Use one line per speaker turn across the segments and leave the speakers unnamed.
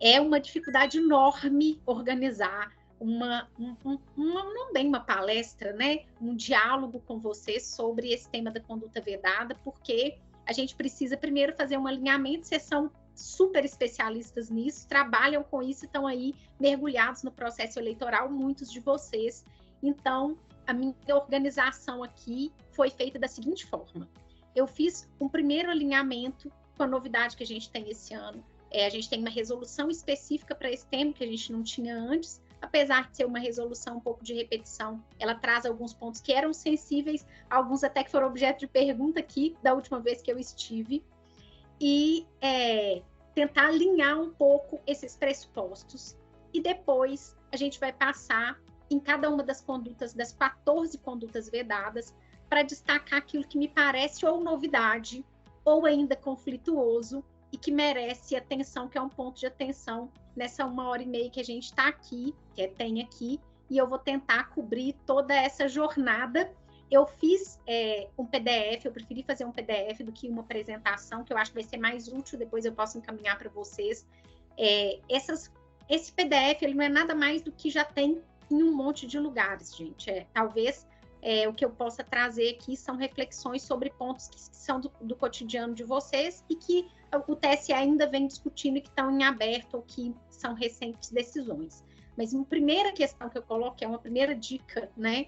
É uma dificuldade enorme organizar não bem uma palestra, né? Um diálogo com você sobre esse tema da conduta vedada, porque a gente precisa primeiro fazer um alinhamento, vocês são super especialistas nisso, trabalham com isso, estão aí mergulhados no processo eleitoral, muitos de vocês. Então, a minha organização aqui foi feita da seguinte forma. Eu fiz um primeiro alinhamento com a novidade que a gente tem esse ano. A gente tem uma resolução específica para esse tema que a gente não tinha antes, apesar de ser uma resolução um pouco de repetição, ela traz alguns pontos que eram sensíveis, alguns até que foram objeto de pergunta aqui da última vez que eu estive, e tentar alinhar um pouco esses pressupostos. E depois a gente vai passar em cada uma das condutas, das 14 condutas vedadas, para destacar aquilo que me parece ou novidade, ou ainda conflituoso, e que merece atenção, que é um ponto de atenção nessa 1h30 que a gente está aqui, tem aqui, e eu vou tentar cobrir toda essa jornada. Eu fiz um PDF, eu preferi fazer um PDF do que uma apresentação, que eu acho que vai ser mais útil, depois eu posso encaminhar para vocês. Esse PDF, ele não é nada mais do que já tem em um monte de lugares, gente. Talvez o que eu possa trazer aqui são reflexões sobre pontos que são do cotidiano de vocês e que o TSE ainda vem discutindo e que estão em aberto ou que são recentes decisões. Mas uma primeira questão que eu coloco, é uma primeira dica, né?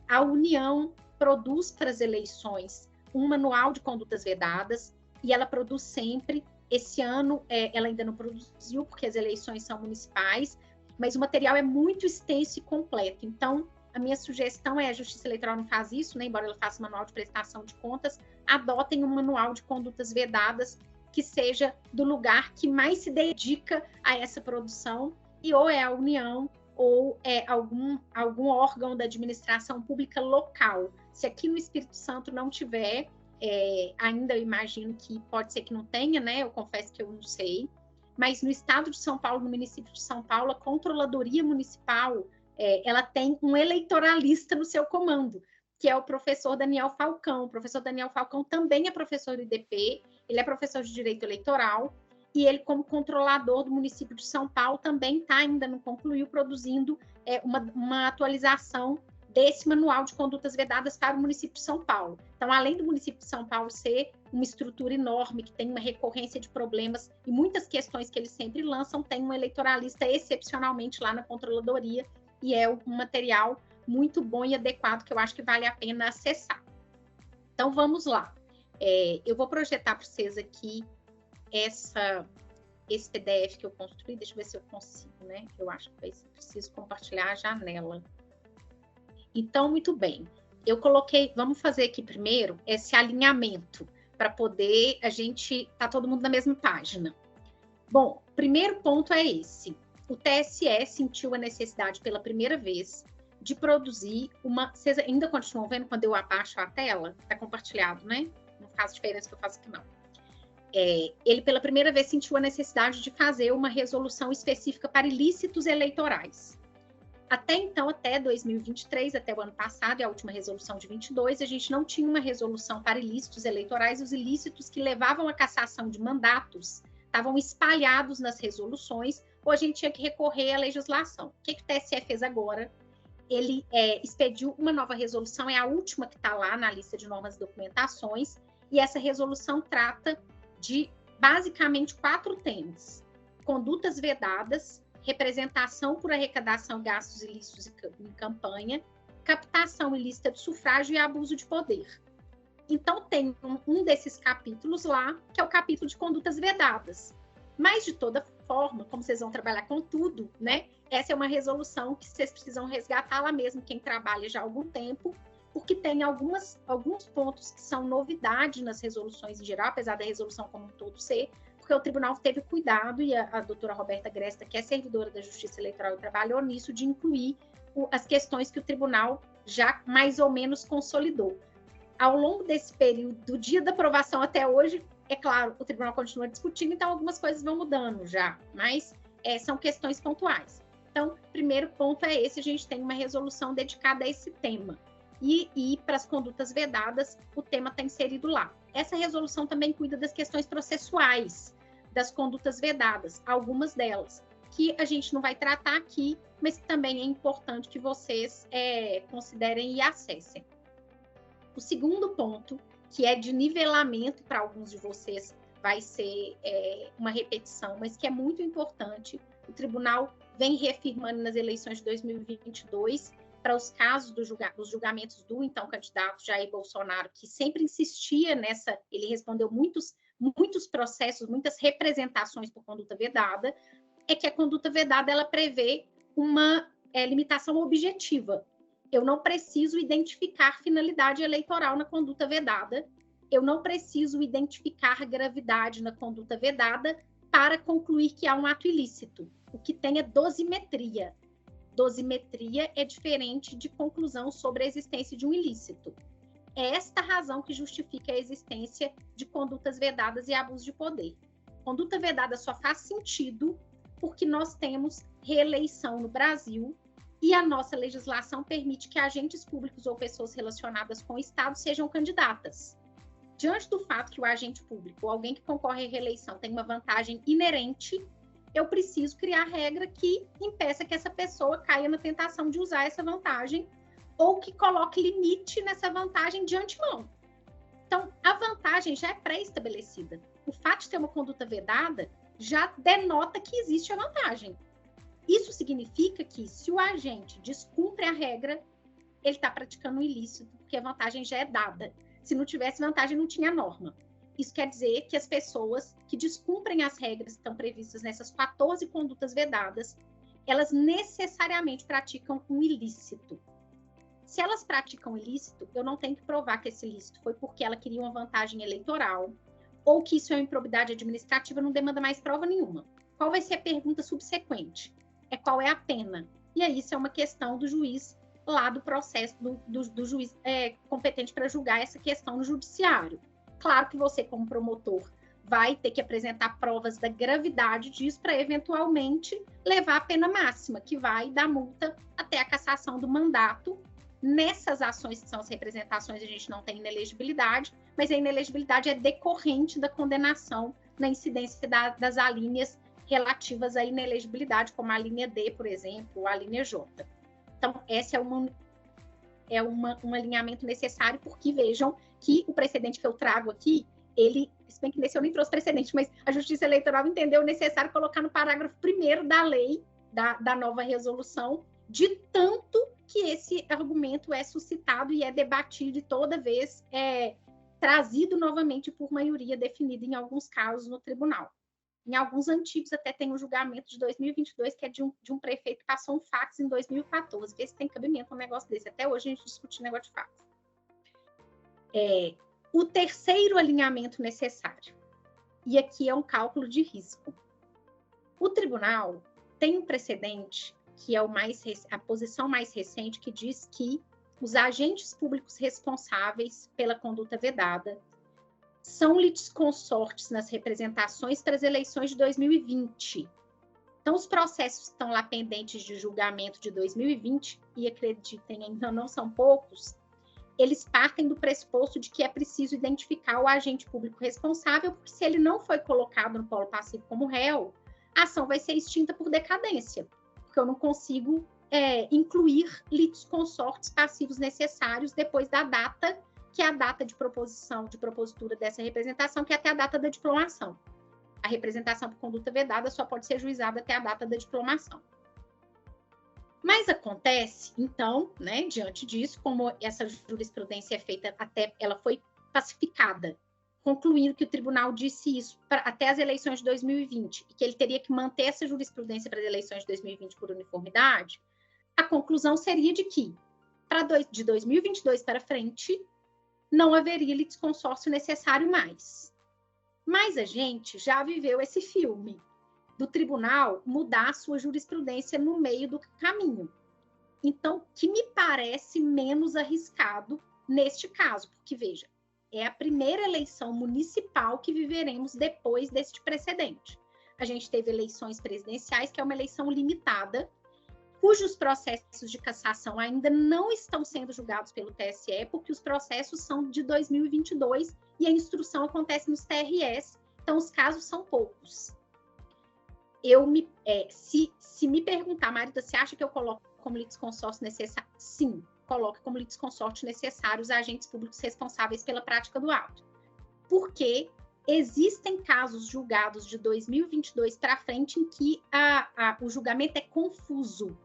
A União produz para as eleições um manual de condutas vedadas e ela produz sempre. Esse ano ela ainda não produziu porque as eleições são municipais, mas o material é muito extenso e completo. Então, a minha sugestão a Justiça Eleitoral não faz isso, né? Embora ela faça manual de prestação de contas, adotem um manual de condutas vedadas que seja do lugar que mais se dedica a essa produção, e ou é a União ou é algum órgão da administração pública local. Se aqui no Espírito Santo não tiver, ainda eu imagino que pode ser que não tenha, né? Eu confesso que eu não sei. Mas no estado de São Paulo, no município de São Paulo, a Controladoria Municipal, ela tem um eleitoralista no seu comando, que é o professor Daniel Falcão. O professor Daniel Falcão também é professor do IDP, ele é professor de Direito Eleitoral, e ele, como controlador do município de São Paulo, também ainda não concluiu, produzindo uma atualização desse manual de condutas vedadas para o município de São Paulo. Então, além do município de São Paulo ser uma estrutura enorme, que tem uma recorrência de problemas e muitas questões que eles sempre lançam, tem um eleitoralista excepcionalmente lá na controladoria, e é um material muito bom e adequado que eu acho que vale a pena acessar. Então, vamos lá. Eu vou projetar para vocês aqui esse PDF que eu construí. Deixa eu ver se eu consigo, né? Eu acho que preciso compartilhar a janela. Então, muito bem. Eu coloquei, vamos fazer aqui primeiro esse alinhamento, para poder tá todo mundo na mesma página. Bom, primeiro ponto é esse. O TSE sentiu a necessidade pela primeira vez de produzir Vocês ainda continuam vendo quando eu abaixo a tela? Está compartilhado, né? Não faz diferença que eu faço aqui, não. Ele pela primeira vez sentiu a necessidade de fazer uma resolução específica para ilícitos eleitorais. Até então, até 2023, até o ano passado, e a última resolução de 22, a gente não tinha uma resolução para ilícitos eleitorais. Os ilícitos que levavam à cassação de mandatos estavam espalhados nas resoluções, ou a gente tinha que recorrer à legislação. O que o TSE fez agora? Ele expediu uma nova resolução, é a última que está lá na lista de normas e documentações, e essa resolução trata de, basicamente, 4 temas: condutas vedadas, representação por arrecadação, gastos ilícitos em campanha, captação ilícita de sufrágio e abuso de poder. Então, tem um desses capítulos lá, que é o capítulo de condutas vedadas. Mas, de toda forma, como vocês vão trabalhar com tudo, né? Essa é uma resolução que vocês precisam resgatar lá mesmo, quem trabalha já há algum tempo, porque tem alguns pontos que são novidade nas resoluções em geral, apesar da resolução como um todo ser, porque o tribunal teve cuidado, e a doutora Roberta Gresta, que é servidora da Justiça Eleitoral, trabalhou nisso, de incluir as questões que o tribunal já mais ou menos consolidou. Ao longo desse período, do dia da aprovação até hoje, é claro, o tribunal continua discutindo, então algumas coisas vão mudando já, mas são questões pontuais. Então, o primeiro ponto é esse: a gente tem uma resolução dedicada a esse tema. E para as condutas vedadas, o tema está inserido lá. Essa resolução também cuida das questões processuais, das condutas vedadas, algumas delas, que a gente não vai tratar aqui, mas que também é importante que vocês considerem e acessem. O segundo ponto, que é de nivelamento para alguns de vocês, vai ser uma repetição, mas que é muito importante. O tribunal vem reafirmando nas eleições de 2022 para os casos dos julgamentos do então candidato Jair Bolsonaro, que sempre insistia nessa, ele respondeu muitos processos, muitas representações por conduta vedada, é que a conduta vedada ela prevê uma limitação objetiva. Eu não preciso identificar finalidade eleitoral na conduta vedada, eu não preciso identificar gravidade na conduta vedada para concluir que há um ato ilícito. O que tem é dosimetria. Dosimetria é diferente de conclusão sobre a existência de um ilícito. É esta razão que justifica a existência de condutas vedadas e abuso de poder. Conduta vedada só faz sentido porque nós temos reeleição no Brasil e a nossa legislação permite que agentes públicos ou pessoas relacionadas com o Estado sejam candidatas. Diante do fato que o agente público ou alguém que concorre à reeleição tem uma vantagem inerente, eu preciso criar regra que impeça que essa pessoa caia na tentação de usar essa vantagem ou que coloque limite nessa vantagem de antemão. Então, a vantagem já é pré-estabelecida. O fato de ter uma conduta vedada já denota que existe a vantagem. Isso significa que, se o agente descumpre a regra, ele está praticando um ilícito, porque a vantagem já é dada. Se não tivesse vantagem, não tinha norma. Isso quer dizer que as pessoas que descumprem as regras que estão previstas nessas 14 condutas vedadas, elas necessariamente praticam um ilícito. Se elas praticam ilícito, eu não tenho que provar que esse ilícito foi porque ela queria uma vantagem eleitoral ou que isso é uma improbidade administrativa, não demanda mais prova nenhuma. Qual vai ser a pergunta subsequente? É qual é a pena? E aí isso é uma questão do juiz lá do processo, do juiz competente para julgar essa questão no judiciário. Claro que você, como promotor, vai ter que apresentar provas da gravidade disso para, eventualmente, levar a pena máxima, que vai da multa até a cassação do mandato. Nessas ações que são as representações, a gente não tem inelegibilidade, mas a inelegibilidade é decorrente da condenação na incidência das alíneas relativas à inelegibilidade, como a linha D, por exemplo, ou a linha J. Então, esse é um alinhamento necessário, porque vejam que o precedente que eu trago aqui, se bem que nesse eu nem trouxe precedente, mas a Justiça Eleitoral entendeu necessário colocar no parágrafo 1º da lei, da nova resolução, de tanto que esse argumento é suscitado e é debatido e toda vez trazido novamente por maioria definida em alguns casos no tribunal. Em alguns antigos até tem um julgamento de 2022, que é de um prefeito que passou um fax em 2014. Vê se tem cabimento um negócio desse. Até hoje a gente discute negócio de fax. O terceiro alinhamento necessário. E aqui é um cálculo de risco. O tribunal tem um precedente, que é a posição mais recente, que diz que os agentes públicos responsáveis pela conduta vedada são litisconsortes nas representações para as eleições de 2020. Então, os processos que estão lá pendentes de julgamento de 2020, e acreditem, ainda não são poucos, eles partem do pressuposto de que é preciso identificar o agente público responsável, porque se ele não foi colocado no polo passivo como réu, a ação vai ser extinta por decadência, porque eu não consigo incluir litisconsortes passivos necessários depois da data, que é a data de propositura dessa representação, que é até a data da diplomação. A representação por conduta vedada só pode ser juizada até a data da diplomação. Mas acontece, então, diante disso, como essa jurisprudência é feita ela foi pacificada, concluindo que o tribunal disse isso até as eleições de 2020, e que ele teria que manter essa jurisprudência para as eleições de 2020 por uniformidade, a conclusão seria de que, de 2022 para frente, não haveria litisconsórcio necessário mais. Mas a gente já viveu esse filme do tribunal mudar a sua jurisprudência no meio do caminho. Então, que me parece menos arriscado neste caso, porque, veja, é a primeira eleição municipal que viveremos depois deste precedente. A gente teve eleições presidenciais, que é uma eleição limitada, cujos processos de cassação ainda não estão sendo julgados pelo TSE, porque os processos são de 2022 e a instrução acontece nos TRS, Então, os casos são poucos. Se me perguntar, Marita, você acha que eu coloco como litisconsórcio necessário? Sim, coloco como litisconsórcio necessário os agentes públicos responsáveis pela prática do ato. Porque existem casos julgados de 2022 para frente em que o julgamento é confuso.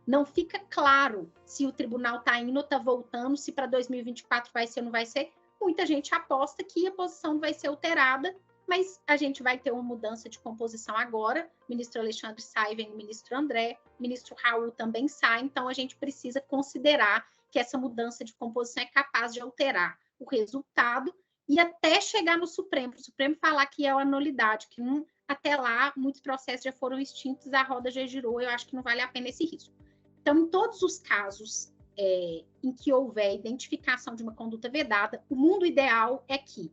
Não fica claro se o tribunal está indo ou está voltando, se para 2024 vai ser ou não vai ser. Muita gente aposta que a posição vai ser alterada, mas a gente vai ter uma mudança de composição agora. O ministro Alexandre sai, vem o ministro André, o ministro Raul também sai, então a gente precisa considerar que essa mudança de composição é capaz de alterar o resultado e até chegar no Supremo. O Supremo falar que é uma nulidade, que até lá muitos processos já foram extintos, a roda já girou, eu acho que não vale a pena esse risco. Então, em todos os casos em que houver identificação de uma conduta vedada, o mundo ideal é que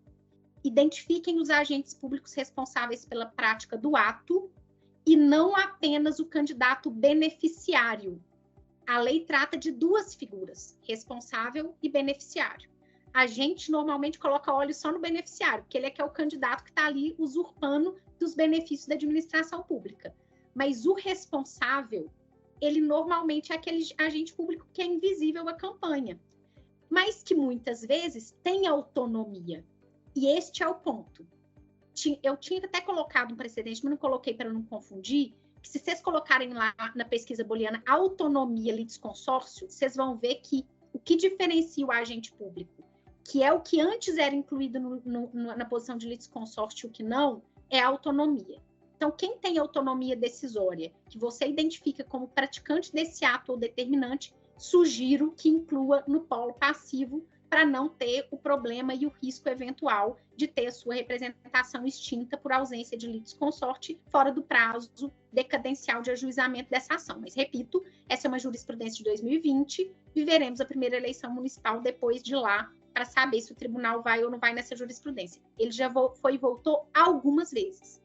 identifiquem os agentes públicos responsáveis pela prática do ato e não apenas o candidato beneficiário. A lei trata de duas figuras, responsável e beneficiário. A gente normalmente coloca olho só no beneficiário, porque ele é que é o candidato que está ali usurpando dos benefícios da administração pública. Mas o responsável, ele normalmente é aquele agente público que é invisível à campanha, mas que muitas vezes tem autonomia. E este é o ponto. Eu tinha até colocado um precedente, mas não coloquei para não confundir, que se vocês colocarem lá na pesquisa booleana autonomia litisconsórcio, vocês vão ver que o que diferencia o agente público, que é o que antes era incluído na posição de litisconsórcio e o que não, é a autonomia. Então, quem tem autonomia decisória, que você identifica como praticante desse ato ou determinante, sugiro que inclua no polo passivo para não ter o problema e o risco eventual de ter a sua representação extinta por ausência de litisconsorte fora do prazo decadencial de ajuizamento dessa ação. Mas, repito, essa é uma jurisprudência de 2020, viveremos a primeira eleição municipal depois de lá para saber se o tribunal vai ou não vai nessa jurisprudência. Ele já foi e voltou algumas vezes.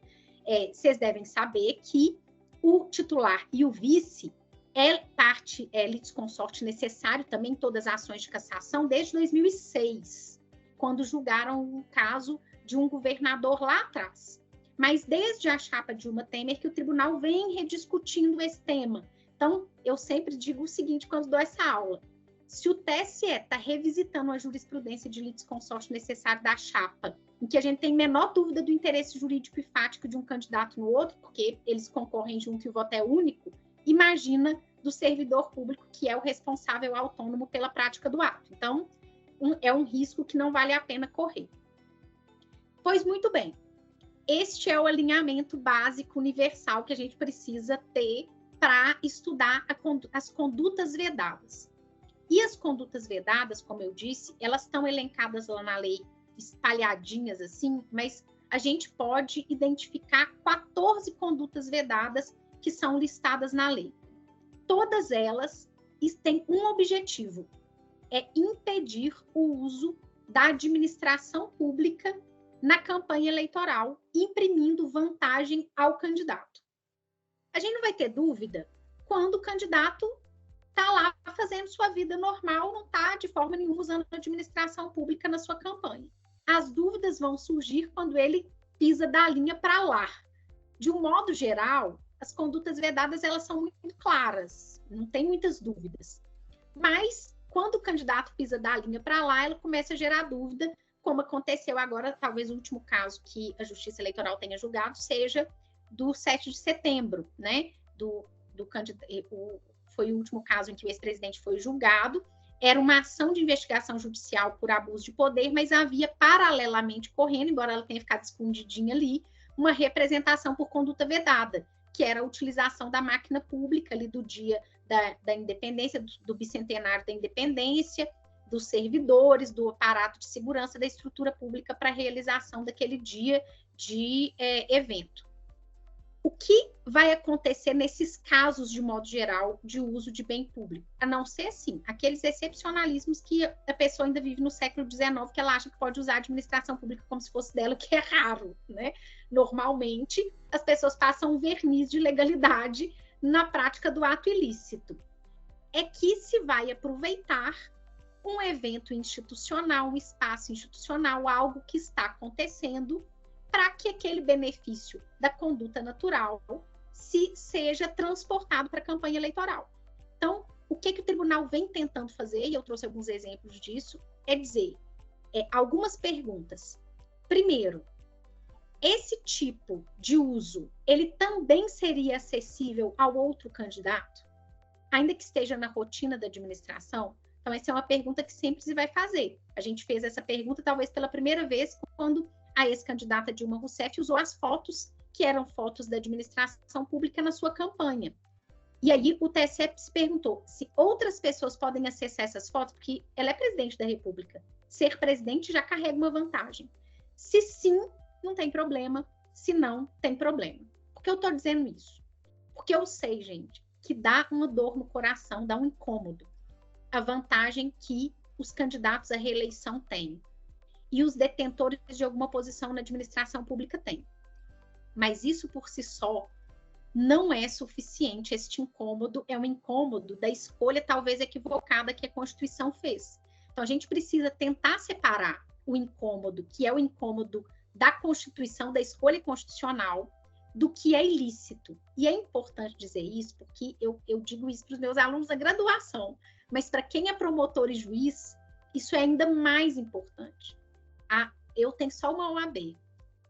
Vocês devem saber que o titular e o vice é litisconsorte necessário também em todas as ações de cassação desde 2006, quando julgaram o caso de um governador lá atrás. Mas desde a chapa Dilma Temer que o tribunal vem rediscutindo esse tema. Então, eu sempre digo o seguinte quando dou essa aula. Se o TSE está revisitando a jurisprudência de litisconsórcio necessário da chapa, em que a gente tem menor dúvida do interesse jurídico e fático de um candidato no outro, porque eles concorrem junto e o voto é único, imagina do servidor público, que é o responsável autônomo pela prática do ato. Então, é um risco que não vale a pena correr. Pois muito bem, este é o alinhamento básico universal que a gente precisa ter para estudar as condutas vedadas. E as condutas vedadas, como eu disse, elas estão elencadas lá na lei, espalhadinhas assim, mas a gente pode identificar 14 condutas vedadas que são listadas na lei. Todas elas têm um objetivo, é impedir o uso da administração pública na campanha eleitoral, imprimindo vantagem ao candidato. A gente não vai ter dúvida quando o candidato está lá fazendo sua vida normal, não está de forma nenhuma usando a administração pública na sua campanha. As dúvidas vão surgir quando ele pisa da linha para lá. De um modo geral, as condutas vedadas elas são muito claras, não tem muitas dúvidas. Mas, quando o candidato pisa da linha para lá, ela começa a gerar dúvida, como aconteceu agora, talvez o último caso que a Justiça Eleitoral tenha julgado seja do 7 de setembro, né? Foi o último caso em que o ex-presidente foi julgado. Era uma ação de investigação judicial por abuso de poder, mas havia paralelamente correndo, embora ela tenha ficado escondidinha ali, uma representação por conduta vedada, que era a utilização da máquina pública ali do dia da independência, do bicentenário da independência, dos servidores, do aparato de segurança da estrutura pública para a realização daquele dia de evento. O que vai acontecer nesses casos, de modo geral, de uso de bem público? A não ser, assim, aqueles excepcionalismos que a pessoa ainda vive no século XIX, que ela acha que pode usar a administração pública como se fosse dela, que é raro, né? Normalmente, as pessoas passam um verniz de legalidade na prática do ato ilícito. É que se vai aproveitar um evento institucional, um espaço institucional, algo que está acontecendo, para que aquele benefício da conduta natural seja transportado para a campanha eleitoral. Então, o que o tribunal vem tentando fazer, e eu trouxe alguns exemplos disso, é dizer algumas perguntas. Primeiro, esse tipo de uso, ele também seria acessível ao outro candidato? Ainda que esteja na rotina da administração? Então, essa é uma pergunta que sempre se vai fazer. A gente fez essa pergunta, talvez, pela primeira vez, quando a ex-candidata Dilma Rousseff usou as fotos, que eram fotos da administração pública, na sua campanha. E aí, o TSE se perguntou se outras pessoas podem acessar essas fotos, porque ela é presidente da República. Ser presidente já carrega uma vantagem. Se sim, não tem problema. Se não, tem problema. Por que eu estou dizendo isso? Porque eu sei, gente, que dá uma dor no coração, dá um incômodo. A vantagem que os candidatos à reeleição têm e os detentores de alguma posição na administração pública têm. Mas isso por si só não é suficiente. Este incômodo é um incômodo da escolha talvez equivocada que a Constituição fez. Então a gente precisa tentar separar o incômodo, que é o incômodo da Constituição, da escolha constitucional, do que é ilícito. E é importante dizer isso, porque eu digo isso para os meus alunos da graduação, mas para quem é promotor e juiz, isso é ainda mais importante. Eu tenho só uma OAB,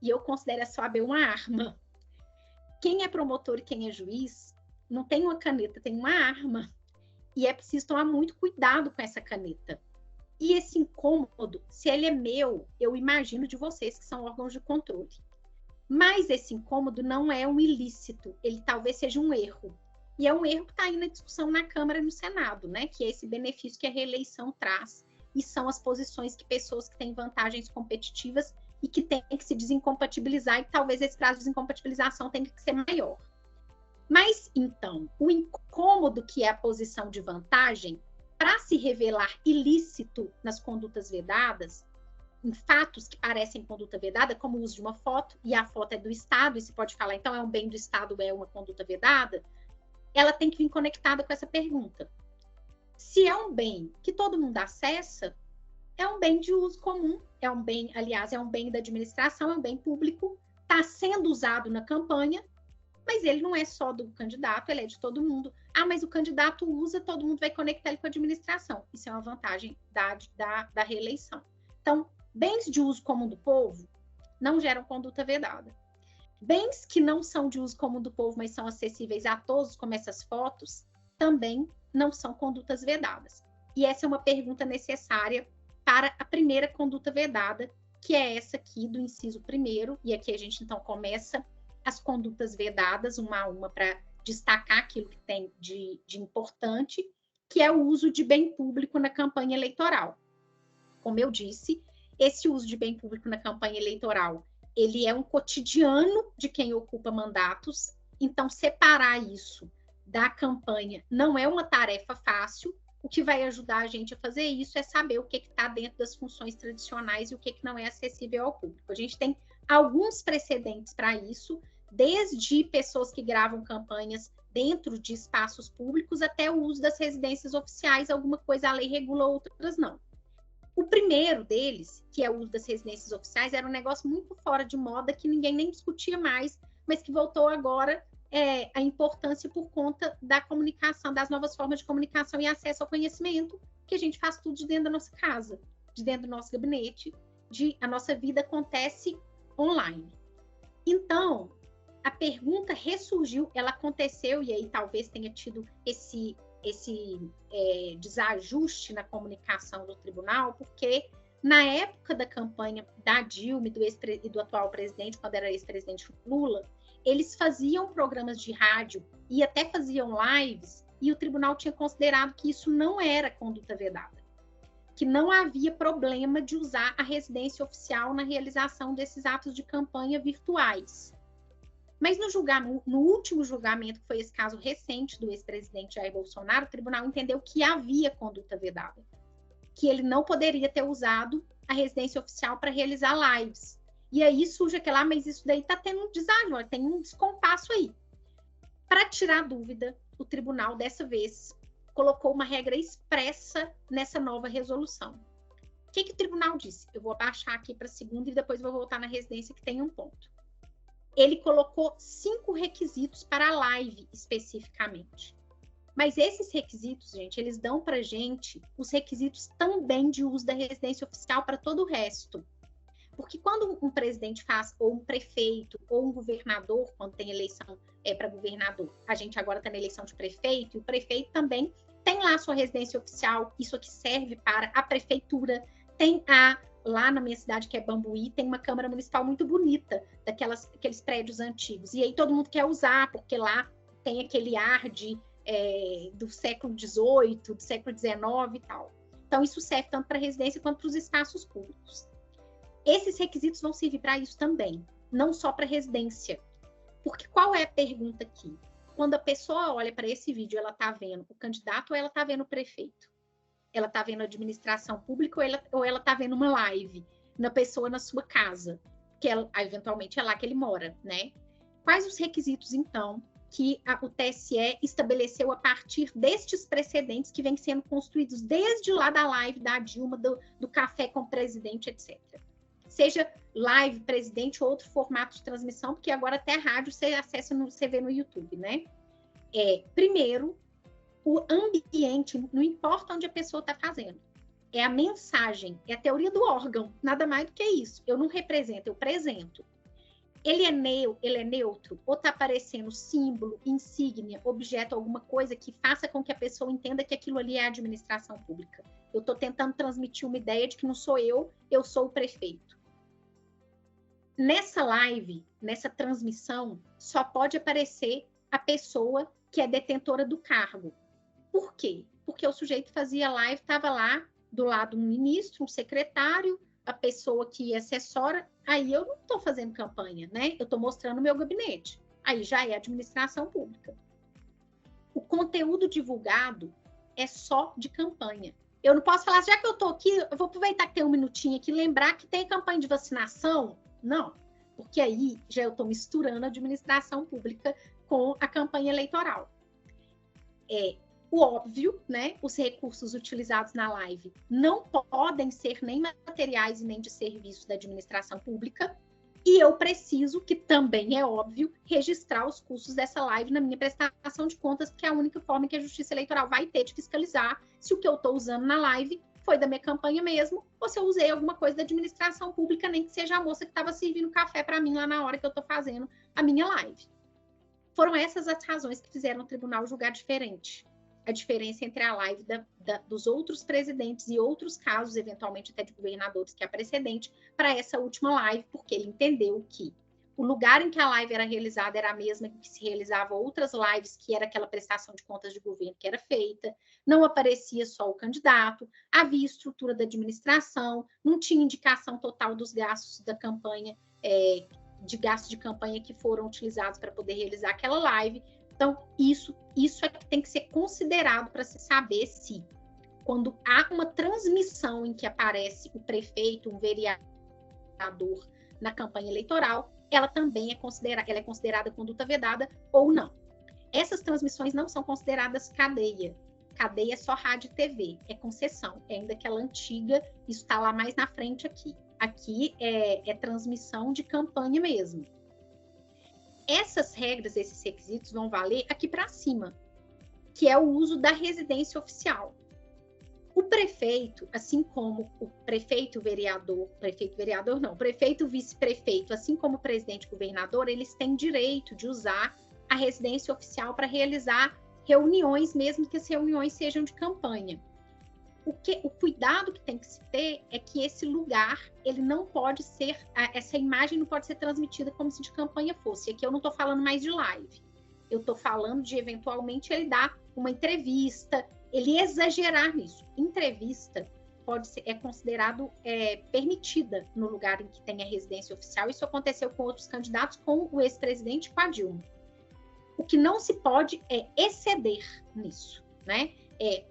e eu considero essa OAB uma arma. Quem é promotor e quem é juiz, não tem uma caneta, tem uma arma. E é preciso tomar muito cuidado com essa caneta. E esse incômodo, se ele é meu, eu imagino de vocês que são órgãos de controle. Mas esse incômodo não é um ilícito, ele talvez seja um erro. E é um erro que está aí na discussão na Câmara e no Senado, né? Que é esse benefício que a reeleição traz. E são as posições que pessoas que têm vantagens competitivas e que têm que se desincompatibilizar, e talvez esse prazo de desincompatibilização tenha que ser maior. Mas, então, o incômodo que é a posição de vantagem, para se revelar ilícito nas condutas vedadas, em fatos que parecem conduta vedada, como o uso de uma foto, e a foto é do Estado, e se pode falar, então é um bem do Estado, é uma conduta vedada, ela tem que vir conectada com essa pergunta. Se é um bem que todo mundo acessa, é um bem de uso comum, é um bem, aliás, é um bem da administração, é um bem público, está sendo usado na campanha, mas ele não é só do candidato, ele é de todo mundo. Ah, mas o candidato usa, todo mundo vai conectar ele com a administração. Isso é uma vantagem da reeleição. Então, bens de uso comum do povo não geram conduta vedada. Bens que não são de uso comum do povo, mas são acessíveis a todos, como essas fotos, também não são condutas vedadas. E essa é uma pergunta necessária para a primeira conduta vedada, que é essa aqui do inciso 1º, e aqui a gente então começa as condutas vedadas, uma a uma, para destacar aquilo que tem de importante, que é o uso de bem público na campanha eleitoral. Como eu disse, esse uso de bem público na campanha eleitoral, ele é um cotidiano de quem ocupa mandatos, então separar isso da campanha não é uma tarefa fácil. O que vai ajudar a gente a fazer isso é saber o que está dentro das funções tradicionais e o que não é acessível ao público. A gente tem alguns precedentes para isso, desde pessoas que gravam campanhas dentro de espaços públicos até o uso das residências oficiais, alguma coisa a lei regula, outras não. O primeiro deles, que é o uso das residências oficiais, era um negócio muito fora de moda, que ninguém nem discutia mais, mas que voltou agora a importância por conta da comunicação, das novas formas de comunicação e acesso ao conhecimento, que a gente faz tudo de dentro da nossa casa, de dentro do nosso gabinete, a nossa vida acontece online. Então, a pergunta ressurgiu, ela aconteceu, e aí talvez tenha tido esse desajuste na comunicação do tribunal, porque na época da campanha da Dilma e do atual presidente, quando era ex-presidente Lula, eles faziam programas de rádio e até faziam lives, e o tribunal tinha considerado que isso não era conduta vedada, que não havia problema de usar a residência oficial na realização desses atos de campanha virtuais. Mas no último julgamento, que foi esse caso recente do ex-presidente Jair Bolsonaro, o tribunal entendeu que havia conduta vedada, que ele não poderia ter usado a residência oficial para realizar lives. E aí surge aquela, mas isso daí está tendo um deságio, tem um descompasso aí. Para tirar dúvida, o tribunal, dessa vez, colocou uma regra expressa nessa nova resolução. O que o tribunal disse? Eu vou abaixar aqui para a segunda e depois vou voltar na residência que tem um ponto. Ele colocou 5 requisitos para a live especificamente. Mas esses requisitos, gente, eles dão para gente os requisitos também de uso da residência oficial para todo o resto. Porque quando um presidente faz, ou um prefeito, ou um governador, quando tem eleição para governador, a gente agora está na eleição de prefeito, e o prefeito também tem lá a sua residência oficial, isso aqui serve para a prefeitura, tem lá na minha cidade, que é Bambuí, tem uma Câmara Municipal muito bonita, aqueles prédios antigos, e aí todo mundo quer usar, porque lá tem aquele ar do século XVIII, do século XIX e tal. Então, isso serve tanto para a residência quanto para os espaços públicos. Esses requisitos vão servir para isso também, não só para residência. Porque qual é a pergunta aqui? Quando a pessoa olha para esse vídeo, ela está vendo o candidato ou ela está vendo o prefeito? Ela está vendo a administração pública ou ela está vendo uma live na pessoa na sua casa? Que eventualmente é lá que ele mora, né? Quais os requisitos, então, que o TSE estabeleceu a partir destes precedentes que vêm sendo construídos desde lá da live da Dilma, do café com o presidente, etc. Seja live, presidente ou outro formato de transmissão, porque agora até rádio você acessa, você vê no YouTube, né? Primeiro, o ambiente, não importa onde a pessoa está fazendo. É a mensagem, é a teoria do órgão, nada mais do que isso. Eu não represento, eu apresento. Ele é neutro, ou está aparecendo símbolo, insígnia, objeto, alguma coisa que faça com que a pessoa entenda que aquilo ali é a administração pública. Eu estou tentando transmitir uma ideia de que não sou eu sou o prefeito. Nessa live, nessa transmissão, só pode aparecer a pessoa que é detentora do cargo. Por quê? Porque o sujeito fazia live, estava lá do lado um ministro, um secretário, a pessoa que assessora, aí eu não estou fazendo campanha, né? Eu estou mostrando o meu gabinete. Aí já é administração pública. O conteúdo divulgado é só de campanha. Eu não posso falar, já que eu estou aqui, eu vou aproveitar que tem um minutinho aqui, lembrar que tem campanha de vacinação. Não, porque aí já eu estou misturando a administração pública com a campanha eleitoral. O óbvio, né? Os recursos utilizados na live não podem ser nem materiais e nem de serviço da administração pública. E eu preciso, que também é óbvio, registrar os custos dessa live na minha prestação de contas, que é a única forma que a Justiça Eleitoral vai ter de fiscalizar se o que eu estou usando na live foi da minha campanha mesmo, ou se eu usei alguma coisa da administração pública, nem que seja a moça que estava servindo café para mim lá na hora que eu estou fazendo a minha live. Foram essas as razões que fizeram o tribunal julgar diferente. A diferença entre a live dos outros presidentes e outros casos, eventualmente até de governadores, que é a precedente, para essa última live, porque ele entendeu que o lugar em que a live era realizada era a mesma que se realizava outras lives, que era aquela prestação de contas de governo que era feita, não aparecia só o candidato, havia estrutura da administração, não tinha indicação total dos gastos da campanha, de gastos de campanha que foram utilizados para poder realizar aquela live. Então, isso é que tem que ser considerado para se saber se, quando há uma transmissão em que aparece o prefeito, um vereador na campanha eleitoral, ela também é considerada conduta vedada ou não. Essas transmissões não são consideradas cadeia. Cadeia é só rádio e TV, é concessão, é ainda aquela antiga, isso está lá mais na frente aqui. Aqui é transmissão de campanha mesmo. Essas regras, esses requisitos vão valer aqui para cima, que é o uso da residência oficial. O prefeito, assim como o prefeito, vice-prefeito, assim como o presidente e governador, eles têm direito de usar a residência oficial para realizar reuniões, mesmo que as reuniões sejam de campanha. O cuidado que tem que se ter é que esse lugar, ele não pode ser, essa imagem não pode ser transmitida como se de campanha fosse. Aqui eu não estou falando mais de live. Eu estou falando de, eventualmente, ele dar uma entrevista, ele exagerar nisso. Entrevista é considerado permitida no lugar em que tem a residência oficial. Isso aconteceu com outros candidatos, com o ex-presidente, com a Dilma. O que não se pode é exceder nisso, né?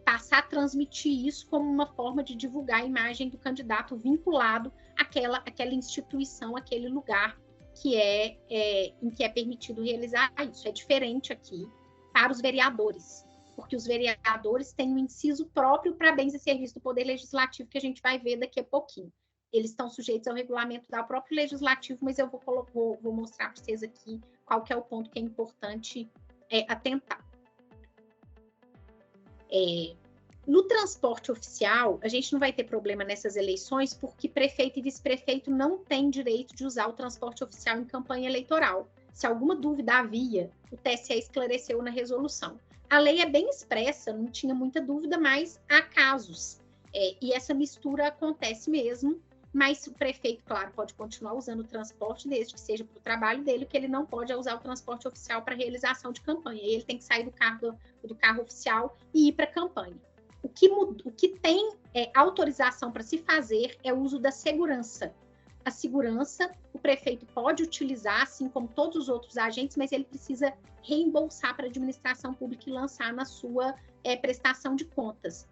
Passar a transmitir isso como uma forma de divulgar a imagem do candidato vinculado àquela instituição, àquele lugar em que é permitido realizar isso. É diferente aqui para os vereadores. porque os vereadores têm um inciso próprio para bens e serviços do Poder Legislativo, que a gente vai ver daqui a pouquinho. Eles estão sujeitos ao regulamento do próprio Legislativo, mas eu vou mostrar para vocês aqui qual que é o ponto que é importante atentar. No transporte oficial, a gente não vai ter problema nessas eleições, porque prefeito e vice-prefeito não têm direito de usar o transporte oficial em campanha eleitoral. Se alguma dúvida havia, o TSE esclareceu na resolução. A lei é bem expressa, não tinha muita dúvida, mas há casos. E essa mistura acontece mesmo, mas o prefeito, claro, pode continuar usando o transporte, desde que seja para o trabalho dele, que ele não pode usar o transporte oficial para realização de campanha. Ele tem que sair do carro oficial e ir para a campanha. O que tem autorização para se fazer é o uso da segurança. A segurança, o prefeito pode utilizar, assim como todos os outros agentes, mas ele precisa reembolsar para a administração pública e lançar na sua prestação de contas.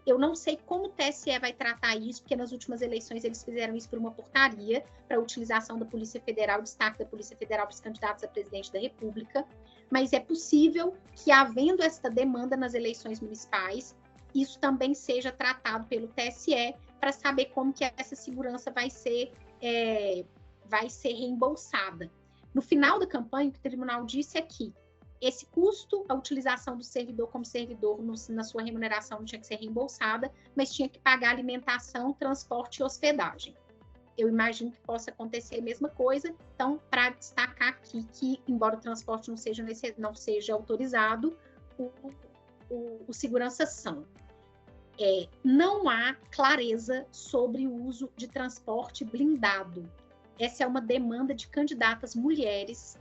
Eu não sei como o TSE vai tratar isso, porque nas últimas eleições eles fizeram isso por uma portaria para a utilização da Polícia Federal, destaque da Polícia Federal para os candidatos a presidente da República, mas é possível que, havendo esta demanda nas eleições municipais, isso também seja tratado pelo TSE para saber como que essa segurança vai ser reembolsada. No final da campanha, o que o tribunal disse é que esse custo, a utilização do servidor como servidor na sua remuneração não tinha que ser reembolsada, mas tinha que pagar alimentação, transporte e hospedagem. Eu imagino que possa acontecer a mesma coisa, então, para destacar aqui que, embora o transporte não seja autorizado, o segurança são. Não há clareza sobre o uso de transporte blindado. Essa é uma demanda de candidatas mulheres.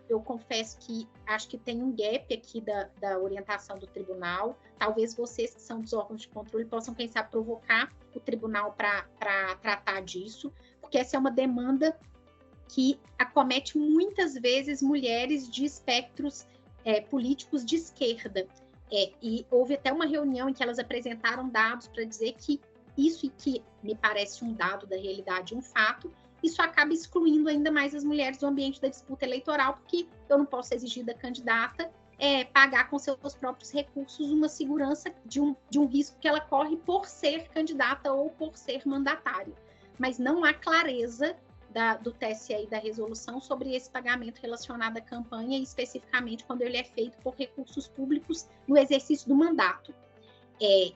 Eu confesso que acho que tem um gap aqui da orientação do tribunal. Talvez vocês, que são dos órgãos de controle, possam pensar provocar o tribunal para tratar disso, porque essa é uma demanda que acomete muitas vezes mulheres de espectros políticos de esquerda. E houve até uma reunião em que elas apresentaram dados para dizer que isso, e que me parece um dado da realidade, um fato, isso acaba excluindo ainda mais as mulheres do ambiente da disputa eleitoral, porque eu não posso exigir da candidata pagar com seus próprios recursos uma segurança de um risco que ela corre por ser candidata ou por ser mandatária. Mas não há clareza do TSE e da resolução sobre esse pagamento relacionado à campanha, e especificamente quando ele é feito por recursos públicos no exercício do mandato.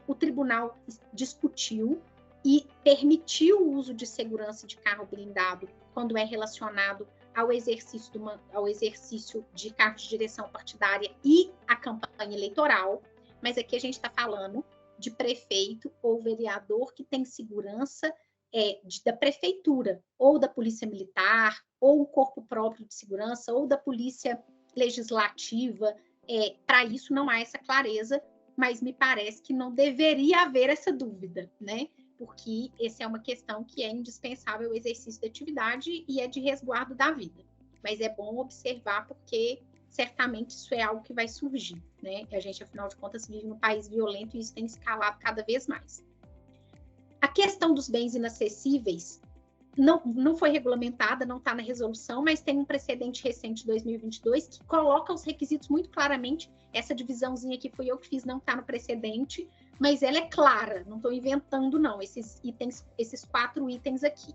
O tribunal discutiu e permitiu o uso de segurança de carro blindado quando é relacionado ao exercício de cargo de direção partidária e a campanha eleitoral, mas aqui a gente está falando de prefeito ou vereador que tem segurança da prefeitura, ou da polícia militar, ou o corpo próprio de segurança, ou da polícia legislativa. Para isso não há essa clareza, mas me parece que não deveria haver essa dúvida, né? Porque essa é uma questão que é indispensável ao exercício da atividade e é de resguardo da vida. Mas é bom observar, porque certamente isso é algo que vai surgir, né? A gente, afinal de contas, vive num país violento e isso tem escalado cada vez mais. A questão dos bens inacessíveis não foi regulamentada, não está na resolução, mas tem um precedente recente de 2022 que coloca os requisitos muito claramente. Essa divisãozinha aqui fui eu que fiz, não está no precedente, mas ela é clara, não estou inventando, não, esses 4 itens aqui.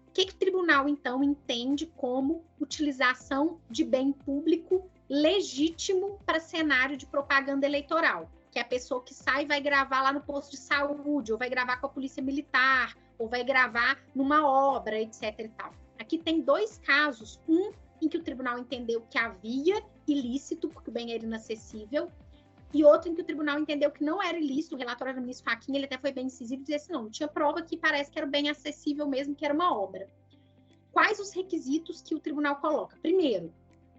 O que o tribunal, então, entende como utilização de bem público legítimo para cenário de propaganda eleitoral? Que é a pessoa que sai e vai gravar lá no posto de saúde, ou vai gravar com a polícia militar, ou vai gravar numa obra, etc. e tal. Aqui tem 2 casos, um em que o tribunal entendeu que havia ilícito, porque o bem era inacessível, e outro em que o tribunal entendeu que não era ilícito. O relatório do ministro Fachin, ele até foi bem incisivo, dizia assim, não tinha prova, que parece que era bem acessível mesmo, que era uma obra. Quais os requisitos que o tribunal coloca? Primeiro,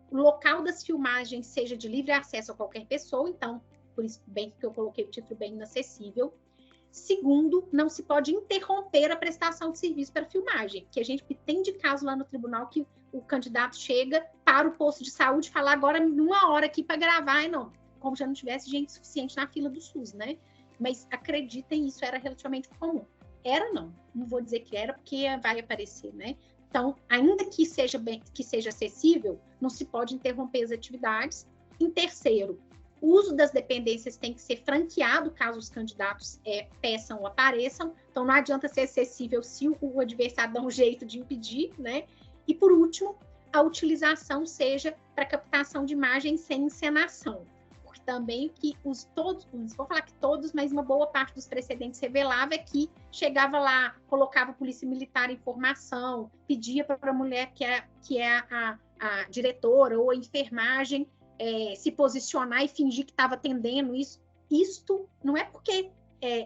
o local das filmagens seja de livre acesso a qualquer pessoa, então, por isso bem que eu coloquei o título bem inacessível. Segundo, não se pode interromper a prestação de serviço para filmagem, que a gente tem de caso lá no tribunal que o candidato chega para o posto de saúde e fala agora numa hora aqui para gravar, não, como já não tivesse gente suficiente na fila do SUS, né? Mas acreditem, isso era relativamente comum. Era não vou dizer que era, porque vai aparecer, né? Então, ainda que seja acessível, não se pode interromper as atividades. Em terceiro, O uso das dependências tem que ser franqueado caso os candidatos peçam ou apareçam. Então, não adianta ser acessível se o adversário dá um jeito de impedir, né? E, por último, a utilização seja para captação de imagem sem encenação. Porque também que todos, não vou falar que todos, mas uma boa parte dos precedentes revelava que chegava lá, colocava a polícia militar em formação, pedia para a mulher que é a diretora ou a enfermagem se posicionar e fingir que estava atendendo isso. Isto não é porque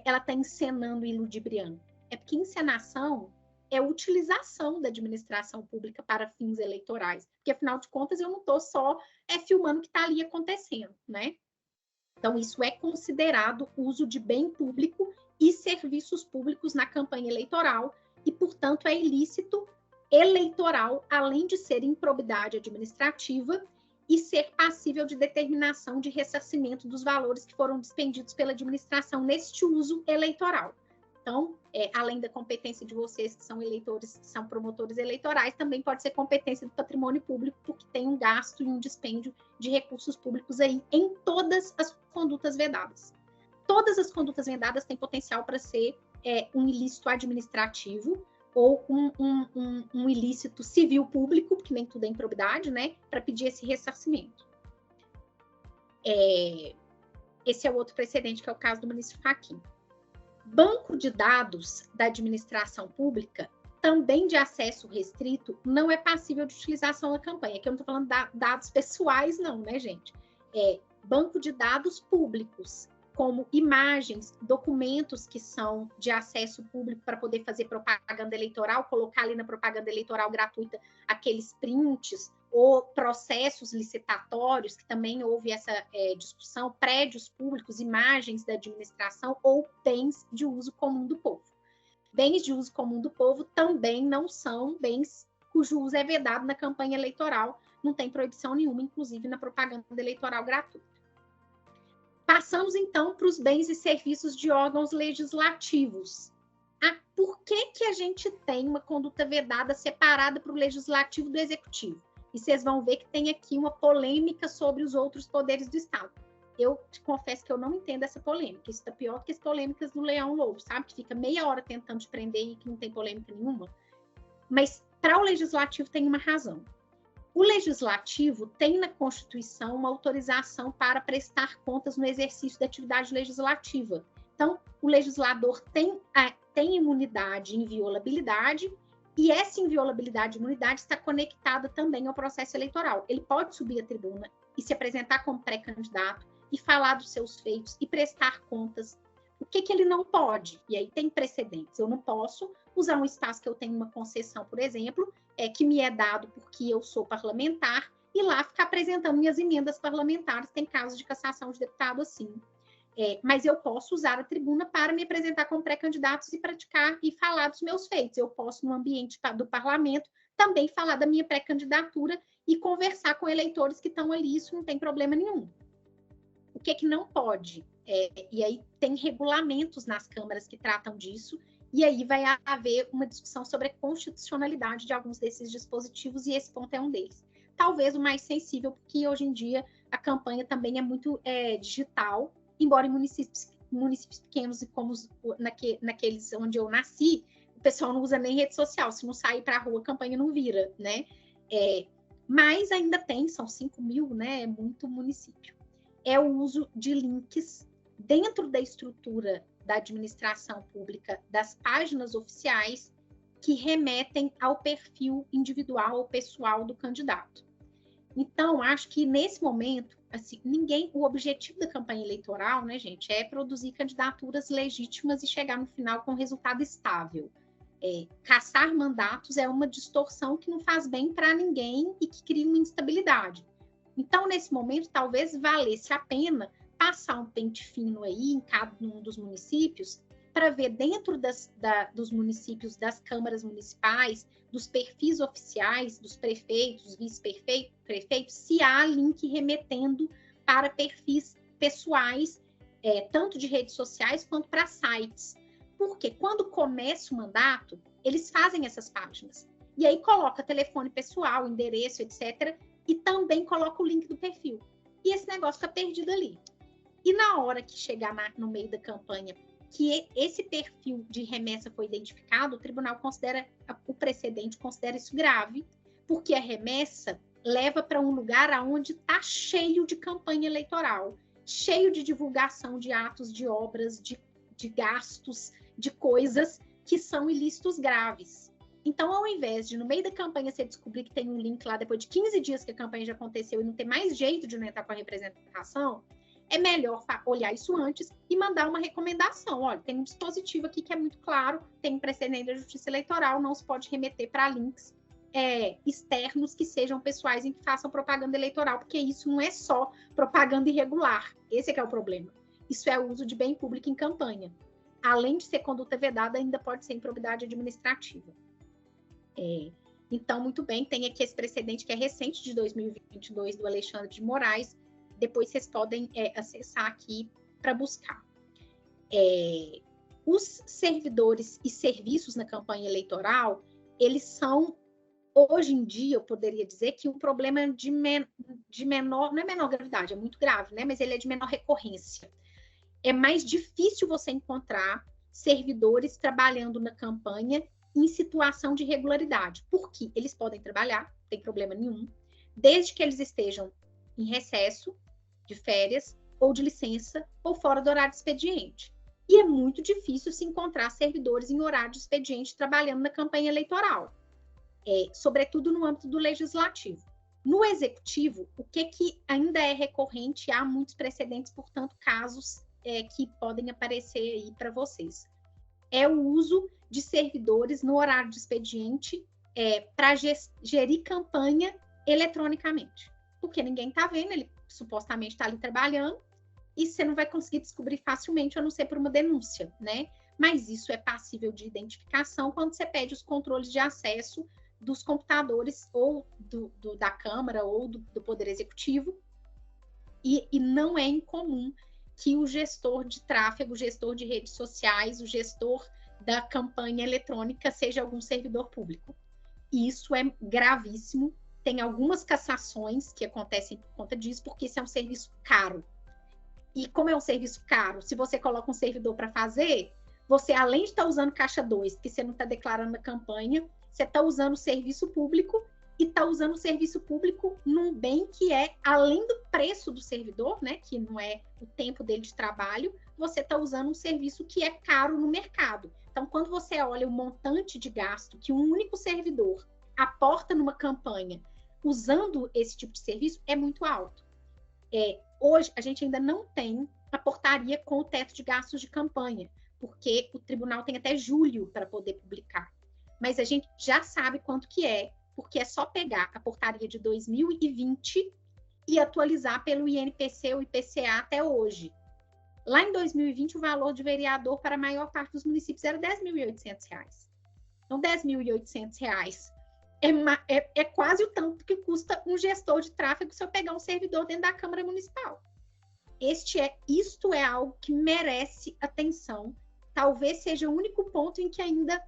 ela está encenando e ludibriando, é porque encenação é utilização da administração pública para fins eleitorais, porque afinal de contas eu não estou só filmando o que está ali acontecendo, né? Então isso é considerado uso de bem público e serviços públicos na campanha eleitoral e, portanto, é ilícito eleitoral, além de ser improbidade administrativa e ser passível de determinação de ressarcimento dos valores que foram despendidos pela administração neste uso eleitoral. Então, além da competência de vocês que são eleitores, que são promotores eleitorais, também pode ser competência do patrimônio público, porque tem um gasto e um dispêndio de recursos públicos aí em todas as condutas vedadas. Todas as condutas vedadas têm potencial para ser um ilícito administrativo ou um ilícito civil público, porque nem tudo é improbidade, né, para pedir esse ressarcimento. Esse é o outro precedente, que é o caso do município Fachin. Banco de dados da administração pública, também de acesso restrito, não é passível de utilização na campanha. Aqui eu não estou falando de dados pessoais, não, né, gente? Banco de dados públicos, como imagens, documentos que são de acesso público para poder fazer propaganda eleitoral, colocar ali na propaganda eleitoral gratuita aqueles prints, ou processos licitatórios, que também houve essa discussão, prédios públicos, imagens da administração, ou bens de uso comum do povo. Bens de uso comum do povo também não são bens cujo uso é vedado na campanha eleitoral, não tem proibição nenhuma, inclusive na propaganda eleitoral gratuita. Passamos, então, para os bens e serviços de órgãos legislativos. Por que a gente tem uma conduta vedada separada para o legislativo do executivo? E vocês vão ver que tem aqui uma polêmica sobre os outros poderes do Estado. Eu te confesso que eu não entendo essa polêmica. Isso está pior do que as polêmicas do Leão Lobo, sabe? Que fica meia hora tentando te prender e que não tem polêmica nenhuma. Mas para o legislativo tem uma razão. O legislativo tem na Constituição uma autorização para prestar contas no exercício da atividade legislativa. Então, o legislador tem imunidade e inviolabilidade, e essa inviolabilidade e imunidade está conectada também ao processo eleitoral. Ele pode subir à tribuna e se apresentar como pré-candidato e falar dos seus feitos e prestar contas. O que ele não pode? E aí tem precedentes. Eu não posso usar um espaço que eu tenho uma concessão, por exemplo, que me é dado porque eu sou parlamentar, e lá ficar apresentando minhas emendas parlamentares. Tem casos de cassação de deputado assim. Mas eu posso usar a tribuna para me apresentar como pré-candidatos e praticar e falar dos meus feitos. Eu posso, no ambiente do parlamento, também falar da minha pré-candidatura e conversar com eleitores que estão ali, isso não tem problema nenhum. O que não pode? E aí tem regulamentos nas câmaras que tratam disso, e aí vai haver uma discussão sobre a constitucionalidade de alguns desses dispositivos, e esse ponto é um deles. Talvez o mais sensível, porque hoje em dia a campanha também é muito digital, embora em municípios pequenos, como naqueles onde eu nasci, o pessoal não usa nem rede social. Se não sair para a rua, a campanha não vira, né? Mas ainda tem, são 5.000, né? É muito município. É o uso de links dentro da estrutura da administração pública, das páginas oficiais, que remetem ao perfil individual ou pessoal do candidato. Então, acho que nesse momento, assim, o objetivo da campanha eleitoral, né, gente, é produzir candidaturas legítimas e chegar no final com um resultado estável. Caçar mandatos é uma distorção que não faz bem para ninguém e que cria uma instabilidade. Então, nesse momento, talvez valesse a pena passar um pente fino aí em cada um dos municípios, para ver dentro dos municípios, das câmaras municipais, dos perfis oficiais, dos prefeitos, vice-prefeitos, se há link remetendo para perfis pessoais, tanto de redes sociais quanto para sites. Porque quando começa o mandato, eles fazem essas páginas. E aí coloca telefone pessoal, endereço, etc., e também coloca o link do perfil. e esse negócio fica perdido ali. E na hora que chegar no meio da campanha, que esse perfil de remessa foi identificado, o tribunal considera, o precedente considera isso grave, porque a remessa leva para um lugar onde está cheio de campanha eleitoral, cheio de divulgação de atos, de obras, de gastos, de coisas que são ilícitos graves. Então, ao invés de, no meio da campanha, você descobrir que tem um link lá, depois de 15 dias que a campanha já aconteceu e não tem mais jeito de não entrar com a representação, é melhor olhar isso antes e mandar uma recomendação. Olha, tem um dispositivo aqui que é muito claro, tem um precedente da Justiça Eleitoral, não se pode remeter para links externos que sejam pessoais em que façam propaganda eleitoral, porque isso não é só propaganda irregular. Esse é que é o problema. Isso é o uso de bem público em campanha. Além de ser conduta vedada, ainda pode ser improbidade administrativa. Então, muito bem, tem aqui esse precedente que é recente, de 2022, do Alexandre de Moraes. Depois vocês podem acessar aqui para buscar. Os servidores e serviços na campanha eleitoral, eles são, hoje em dia, eu poderia dizer que um problema de menor, não é menor gravidade, é muito grave, né? Mas ele é de menor recorrência. É mais difícil você encontrar servidores trabalhando na campanha em situação de irregularidade. Porque eles podem trabalhar, não tem problema nenhum, desde que eles estejam em recesso, de férias, ou de licença, ou fora do horário de expediente. E é muito difícil se encontrar servidores em horário de expediente trabalhando na campanha eleitoral, sobretudo no âmbito do legislativo. No executivo, o que ainda é recorrente, há muitos precedentes, portanto, casos que podem aparecer aí para vocês. É o uso de servidores no horário de expediente para gerir campanha eletronicamente. Porque ninguém está vendo, ele supostamente está ali trabalhando, e você não vai conseguir descobrir facilmente, a não ser por uma denúncia, né? Mas isso é passível de identificação quando você pede os controles de acesso dos computadores ou da Câmara ou do Poder Executivo, e não é incomum que o gestor de tráfego, o gestor de redes sociais, o gestor da campanha eletrônica seja algum servidor público. E isso é gravíssimo. Tem algumas cassações que acontecem por conta disso, porque isso é um serviço caro. E como é um serviço caro, se você coloca um servidor para fazer, você, além de estar usando caixa 2, que você não está declarando na campanha, você está usando o serviço público e está usando o serviço público num bem que é, além do preço do servidor, né, que não é o tempo dele de trabalho, você está usando um serviço que é caro no mercado. Então, quando você olha o montante de gasto que um único servidor aporta numa campanha usando esse tipo de serviço, é muito alto. Hoje, a gente ainda não tem a portaria com o teto de gastos de campanha, porque o tribunal tem até julho para poder publicar. Mas a gente já sabe quanto que é, porque é só pegar a portaria de 2020 e atualizar pelo INPC ou IPCA até hoje. Lá em 2020, o valor de vereador para a maior parte dos municípios era R$ 10.800. Então, R$ 10.800 é quase o tanto que custa um gestor de tráfego se eu pegar um servidor dentro da Câmara Municipal. Isto é algo que merece atenção. Talvez seja o único ponto em que ainda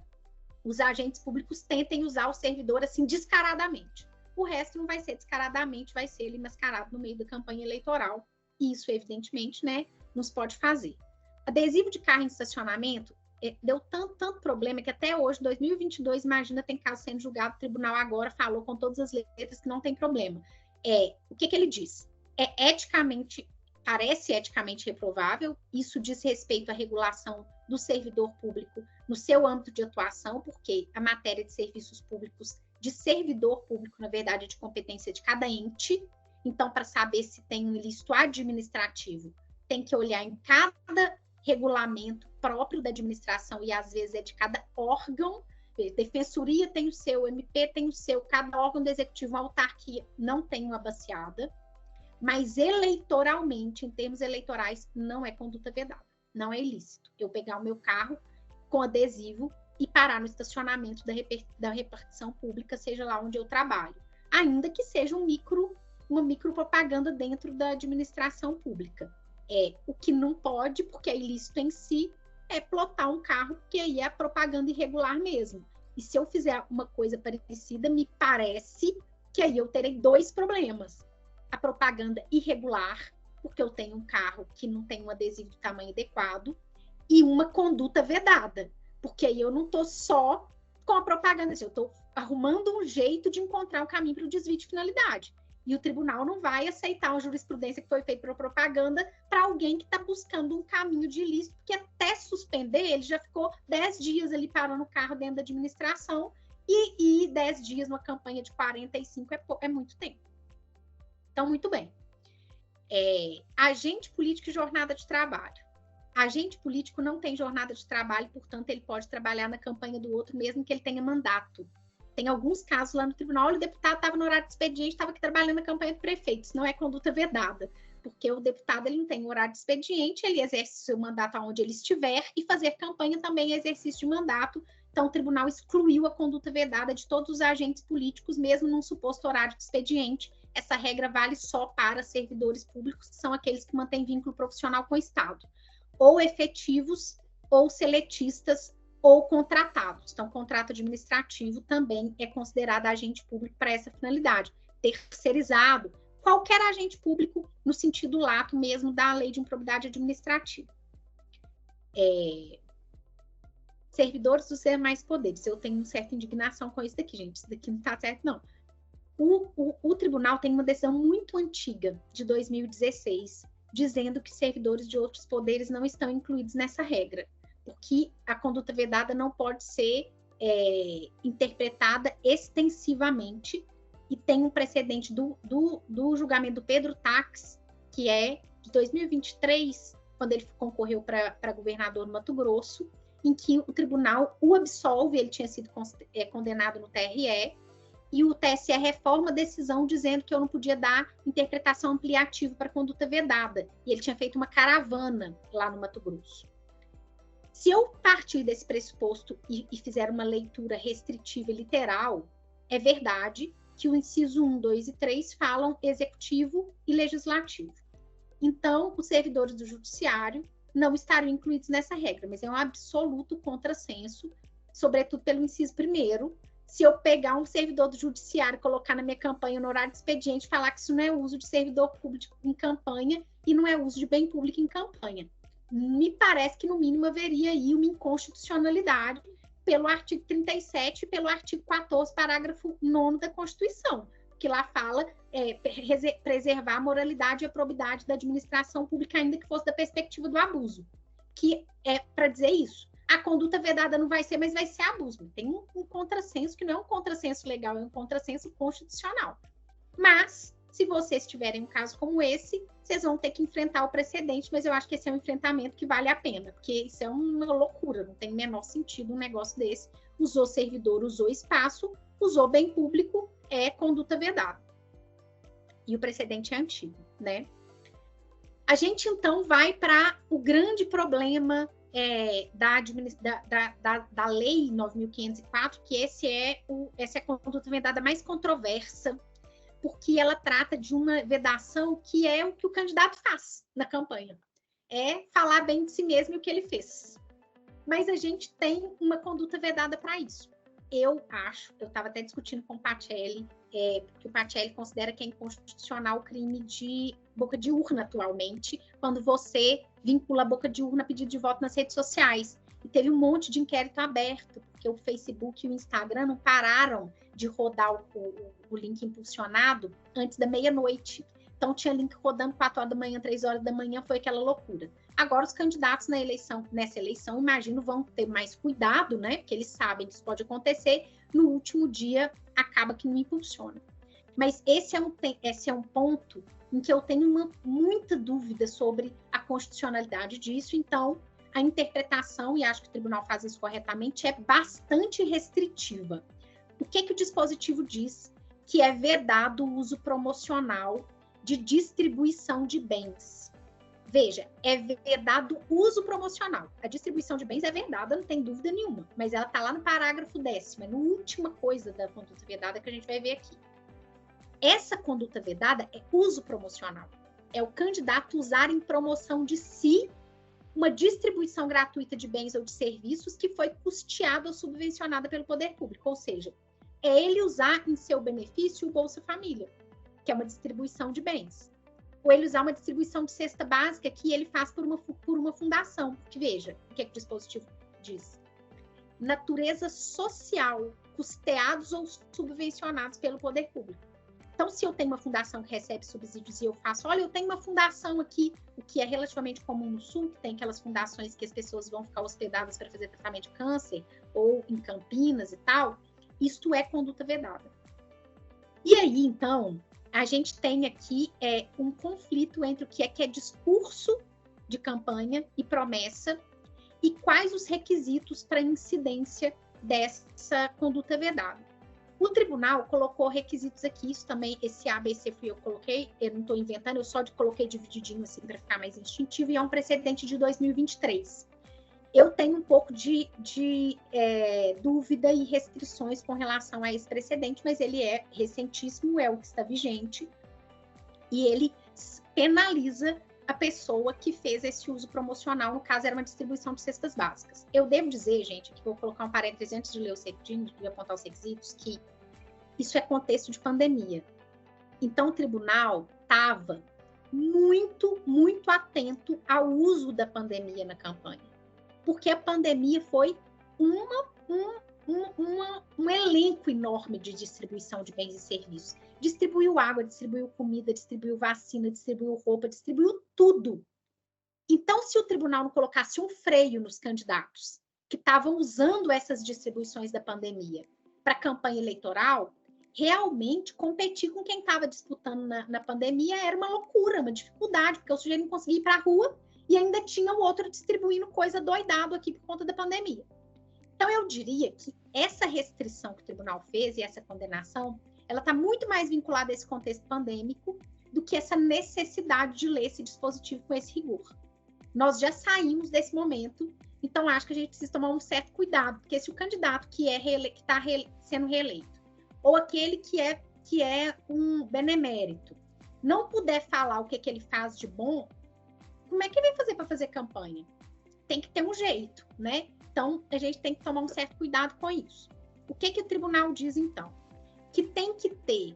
os agentes públicos tentem usar o servidor assim descaradamente. O resto não vai ser descaradamente, vai ser ele mascarado no meio da campanha eleitoral. E isso, evidentemente, né, não se pode fazer. Adesivo de carro em estacionamento deu tanto problema que até hoje, 2022, imagina, tem caso sendo julgado, o tribunal agora falou com todas as letras que não tem problema. O que ele diz? Parece eticamente reprovável, isso diz respeito à regulação do servidor público no seu âmbito de atuação, porque a matéria de serviços públicos, de servidor público, na verdade, é de competência de cada ente. Então, para saber se tem um ilícito administrativo, tem que olhar em cada regulamento próprio da administração, e às vezes é de cada órgão. Defensoria tem o seu, MP tem o seu, cada órgão do executivo, uma autarquia não tem uma baseada, mas eleitoralmente, em termos eleitorais, não é conduta vedada, não é ilícito eu pegar o meu carro com adesivo e parar no estacionamento da repartição pública, seja lá onde eu trabalho, ainda que seja uma micro propaganda dentro da administração pública. O que não pode, porque é ilícito em si, é plotar um carro, porque aí é a propaganda irregular mesmo. E se eu fizer uma coisa parecida, me parece que aí eu terei dois problemas. a propaganda irregular, porque eu tenho um carro que não tem um adesivo de tamanho adequado, e uma conduta vedada, porque aí eu não estou só com a propaganda, eu estou arrumando um jeito de encontrar o caminho para o desvio de finalidade. E o tribunal não vai aceitar uma jurisprudência que foi feita para propaganda para alguém que está buscando um caminho de ilícito, porque até suspender, ele já ficou 10 dias ali parando o carro dentro da administração, e 10 dias numa campanha de 45 é muito tempo. Então, muito bem. Agente político e jornada de trabalho. Agente político não tem jornada de trabalho, portanto, ele pode trabalhar na campanha do outro, mesmo que ele tenha mandato. Tem alguns casos lá no tribunal, o deputado estava no horário de expediente, estava aqui trabalhando na campanha do prefeito. Isso não é conduta vedada, porque o deputado ele não tem horário de expediente, ele exerce seu mandato aonde ele estiver, e fazer campanha também é exercício de mandato. Então, o tribunal excluiu a conduta vedada de todos os agentes políticos, mesmo num suposto horário de expediente. Essa regra vale só para servidores públicos, que são aqueles que mantêm vínculo profissional com o Estado, ou efetivos, ou seletistas, ou contratados. Então, contrato administrativo também é considerado agente público para essa finalidade. Terceirizado, qualquer agente público no sentido lato mesmo da lei de improbidade administrativa. Servidores dos demais poderes. Eu tenho certa indignação com isso daqui, gente. Isso daqui não está certo, não. O tribunal tem uma decisão muito antiga, de 2016, dizendo que servidores de outros poderes não estão incluídos nessa regra, porque a conduta vedada não pode ser interpretada extensivamente, e tem um precedente do julgamento do Pedro Tax, que é de 2023, quando ele concorreu para governador no Mato Grosso, em que o tribunal o absolve, ele tinha sido condenado no TRE, e o TSE reforma a decisão dizendo que eu não podia dar interpretação ampliativa para conduta vedada. E ele tinha feito uma caravana lá no Mato Grosso. Se eu partir desse pressuposto e fizer uma leitura restritiva e literal, é verdade que o inciso 1, 2 e 3 falam executivo e legislativo. Então, os servidores do judiciário não estariam incluídos nessa regra, mas é um absoluto contrassenso, sobretudo pelo inciso 1º, se eu pegar um servidor do judiciário, colocar na minha campanha no horário de expediente, falar que isso não é uso de servidor público em campanha e não é uso de bem público em campanha. Me parece que, no mínimo, haveria aí uma inconstitucionalidade pelo artigo 37 e pelo artigo 14, parágrafo 9º da Constituição, que lá fala preservar a moralidade e a probidade da administração pública, ainda que fosse da perspectiva do abuso, que é para dizer isso. A conduta vedada não vai ser, mas vai ser abuso. Tem um contrassenso que não é um contrassenso legal, é um contrassenso constitucional. Mas, se vocês tiverem um caso como esse, vocês vão ter que enfrentar o precedente, mas eu acho que esse é um enfrentamento que vale a pena, porque isso é uma loucura, não tem o menor sentido um negócio desse. Usou servidor, usou espaço, usou bem público, é conduta vedada. E o precedente é antigo, né? A gente, então, vai para o grande problema da Lei 9.504, que essa é a conduta vedada mais controversa, porque ela trata de uma vedação que é o que o candidato faz na campanha. É falar bem de si mesmo e o que ele fez. Mas a gente tem uma conduta vedada para isso. Eu estava até discutindo com o Pacelli, porque o Pacelli considera que é inconstitucional o crime de boca de urna atualmente, quando você vincula a boca de urna a pedido de voto nas redes sociais. E teve um monte de inquérito aberto, porque o Facebook e o Instagram não pararam de rodar o link impulsionado antes da meia-noite. Então, tinha link rodando 4 horas da manhã, 3 horas da manhã, foi aquela loucura. Agora, os candidatos nessa eleição, imagino, vão ter mais cuidado, né? Porque eles sabem que isso pode acontecer. No último dia, acaba que não impulsiona. Mas esse é um ponto em que eu tenho muita dúvida sobre a constitucionalidade disso. Então, a interpretação, e acho que o tribunal faz isso corretamente, é bastante restritiva. O que o dispositivo diz? Que é vedado o uso promocional de distribuição de bens. Veja, é vedado o uso promocional. A distribuição de bens é vedada, não tem dúvida nenhuma, mas ela está lá no parágrafo 10º, é na última coisa da conduta vedada que a gente vai ver aqui. Essa conduta vedada é uso promocional. É o candidato usar em promoção de si uma distribuição gratuita de bens ou de serviços que foi custeada ou subvencionada pelo poder público, ou seja, é ele usar em seu benefício o Bolsa Família. que é uma distribuição de bens. Ou ele usar uma distribuição de cesta básica que ele faz por uma fundação. Que veja, o que o dispositivo diz? Natureza social, custeados ou subvencionados pelo poder público. Então, se eu tenho uma fundação que recebe subsídios e eu faço, olha, eu tenho uma fundação aqui, o que é relativamente comum no Sul, que tem aquelas fundações que as pessoas vão ficar hospedadas para fazer tratamento de câncer, ou em Campinas e tal, isto é conduta vedada. E aí, então, a gente tem aqui um conflito entre o que é discurso de campanha e promessa e quais os requisitos para incidência dessa conduta vedada. O tribunal colocou requisitos aqui, isso também, esse ABC fui eu que coloquei, eu não estou inventando, eu só coloquei divididinho assim para ficar mais instintivo, e é um precedente de 2023. Eu tenho um pouco de dúvida e restrições com relação a esse precedente, mas ele é recentíssimo, é o que está vigente, e ele penaliza a pessoa que fez esse uso promocional, no caso era uma distribuição de cestas básicas. Eu devo dizer, gente, que vou colocar um parênteses antes de ler de apontar os requisitos, que isso é contexto de pandemia. Então, o tribunal estava muito, muito atento ao uso da pandemia na campanha, porque a pandemia foi um elenco enorme de distribuição de bens e serviços. Distribuiu água, distribuiu comida, distribuiu vacina, distribuiu roupa, distribuiu tudo. Então, se o tribunal não colocasse um freio nos candidatos que estavam usando essas distribuições da pandemia para a campanha eleitoral, realmente competir com quem estava disputando na pandemia era uma loucura, uma dificuldade, porque o sujeito não conseguia ir para a rua e ainda tinha o outro distribuindo coisa doidado aqui por conta da pandemia. Então, eu diria que essa restrição que o tribunal fez e essa condenação, ela está muito mais vinculada a esse contexto pandêmico do que essa necessidade de ler esse dispositivo com esse rigor. Nós já saímos desse momento, então acho que a gente precisa tomar um certo cuidado, porque se o candidato que está sendo reeleito, ou aquele que é um benemérito, não puder falar o que ele faz de bom, como é que ele vai fazer para fazer campanha? Tem que ter um jeito, né? Então, a gente tem que tomar um certo cuidado com isso. O que o tribunal diz, então? Que tem que ter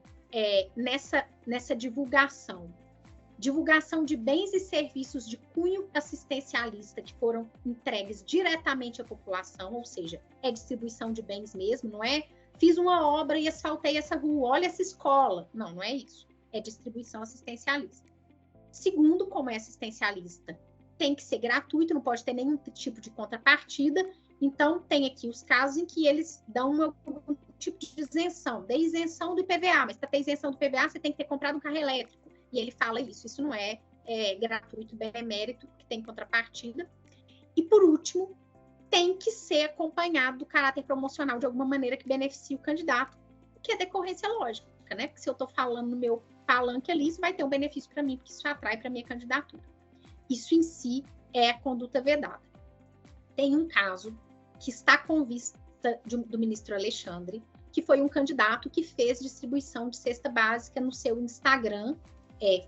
nessa divulgação de bens e serviços de cunho assistencialista que foram entregues diretamente à população, ou seja, é distribuição de bens mesmo, não é fiz uma obra e asfaltei essa rua, olha essa escola. Não, não é isso. É distribuição assistencialista. Segundo, como é assistencialista, tem que ser gratuito, não pode ter nenhum tipo de contrapartida. Então, tem aqui os casos em que eles dão algum tipo de isenção, de isenção do IPVA, mas para ter isenção do IPVA, você tem que ter comprado um carro elétrico. E ele fala isso não é gratuito, benemérito, que tem contrapartida. E, por último, tem que ser acompanhado do caráter promocional de alguma maneira que beneficie o candidato, que é decorrência lógica, né? Porque se eu estou falando no meu palanque ali, isso vai ter um benefício para mim, porque isso atrai para a minha candidatura. Isso em si é a conduta vedada. Tem um caso que está com vista do ministro Alexandre, que foi um candidato que fez distribuição de cesta básica no seu Instagram,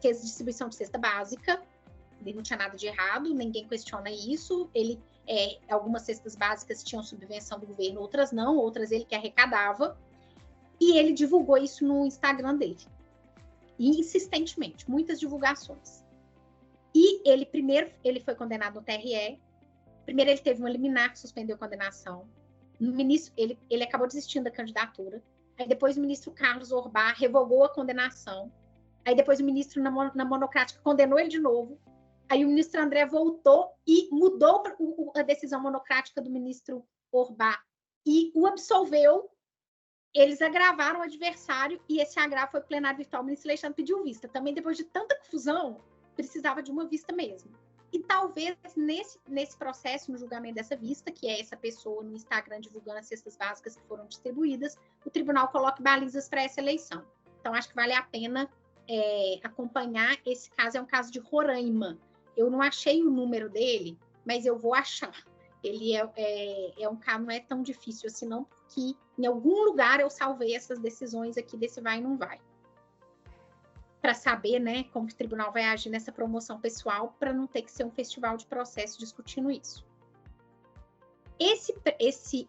fez distribuição de cesta básica, ele não tinha nada de errado, ninguém questiona isso, algumas cestas básicas tinham subvenção do governo, outras não, outras ele que arrecadava, e ele divulgou isso no Instagram dele, e insistentemente, muitas divulgações. E ele foi condenado no TRE, primeiro ele teve um liminar que suspendeu a condenação, ele acabou desistindo da candidatura, aí depois o ministro Carlos Orbach revogou a condenação, aí depois o ministro na monocrática condenou ele de novo, aí o ministro André voltou e mudou a decisão monocrática do ministro Orbach e o absolveu. Eles agravaram o adversário e esse agravo foi plenário virtual. O ministro Alexandre pediu vista. Também, depois de tanta confusão, precisava de uma vista mesmo. E talvez nesse processo, no julgamento dessa vista, que é essa pessoa no Instagram divulgando as cestas básicas que foram distribuídas, o tribunal coloque balizas para essa eleição. Então, acho que vale a pena acompanhar. Esse caso é um caso de Roraima. Eu não achei o número dele, mas eu vou achar. Ele é um caso, não é tão difícil assim, não, porque em algum lugar eu salvei essas decisões aqui desse vai e não vai. Para saber, né, como que o tribunal vai agir nessa promoção pessoal, para não ter que ser um festival de processo discutindo isso.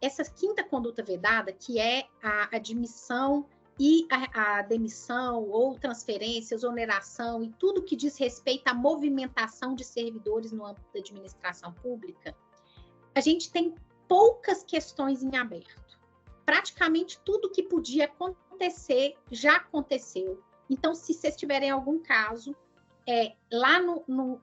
Essa quinta conduta vedada, que é a admissão e a demissão ou transferência, exoneração e tudo que diz respeito à movimentação de servidores no âmbito da administração pública, a gente tem poucas questões em aberto. Praticamente tudo que podia acontecer já aconteceu. Então, se vocês tiverem algum caso, lá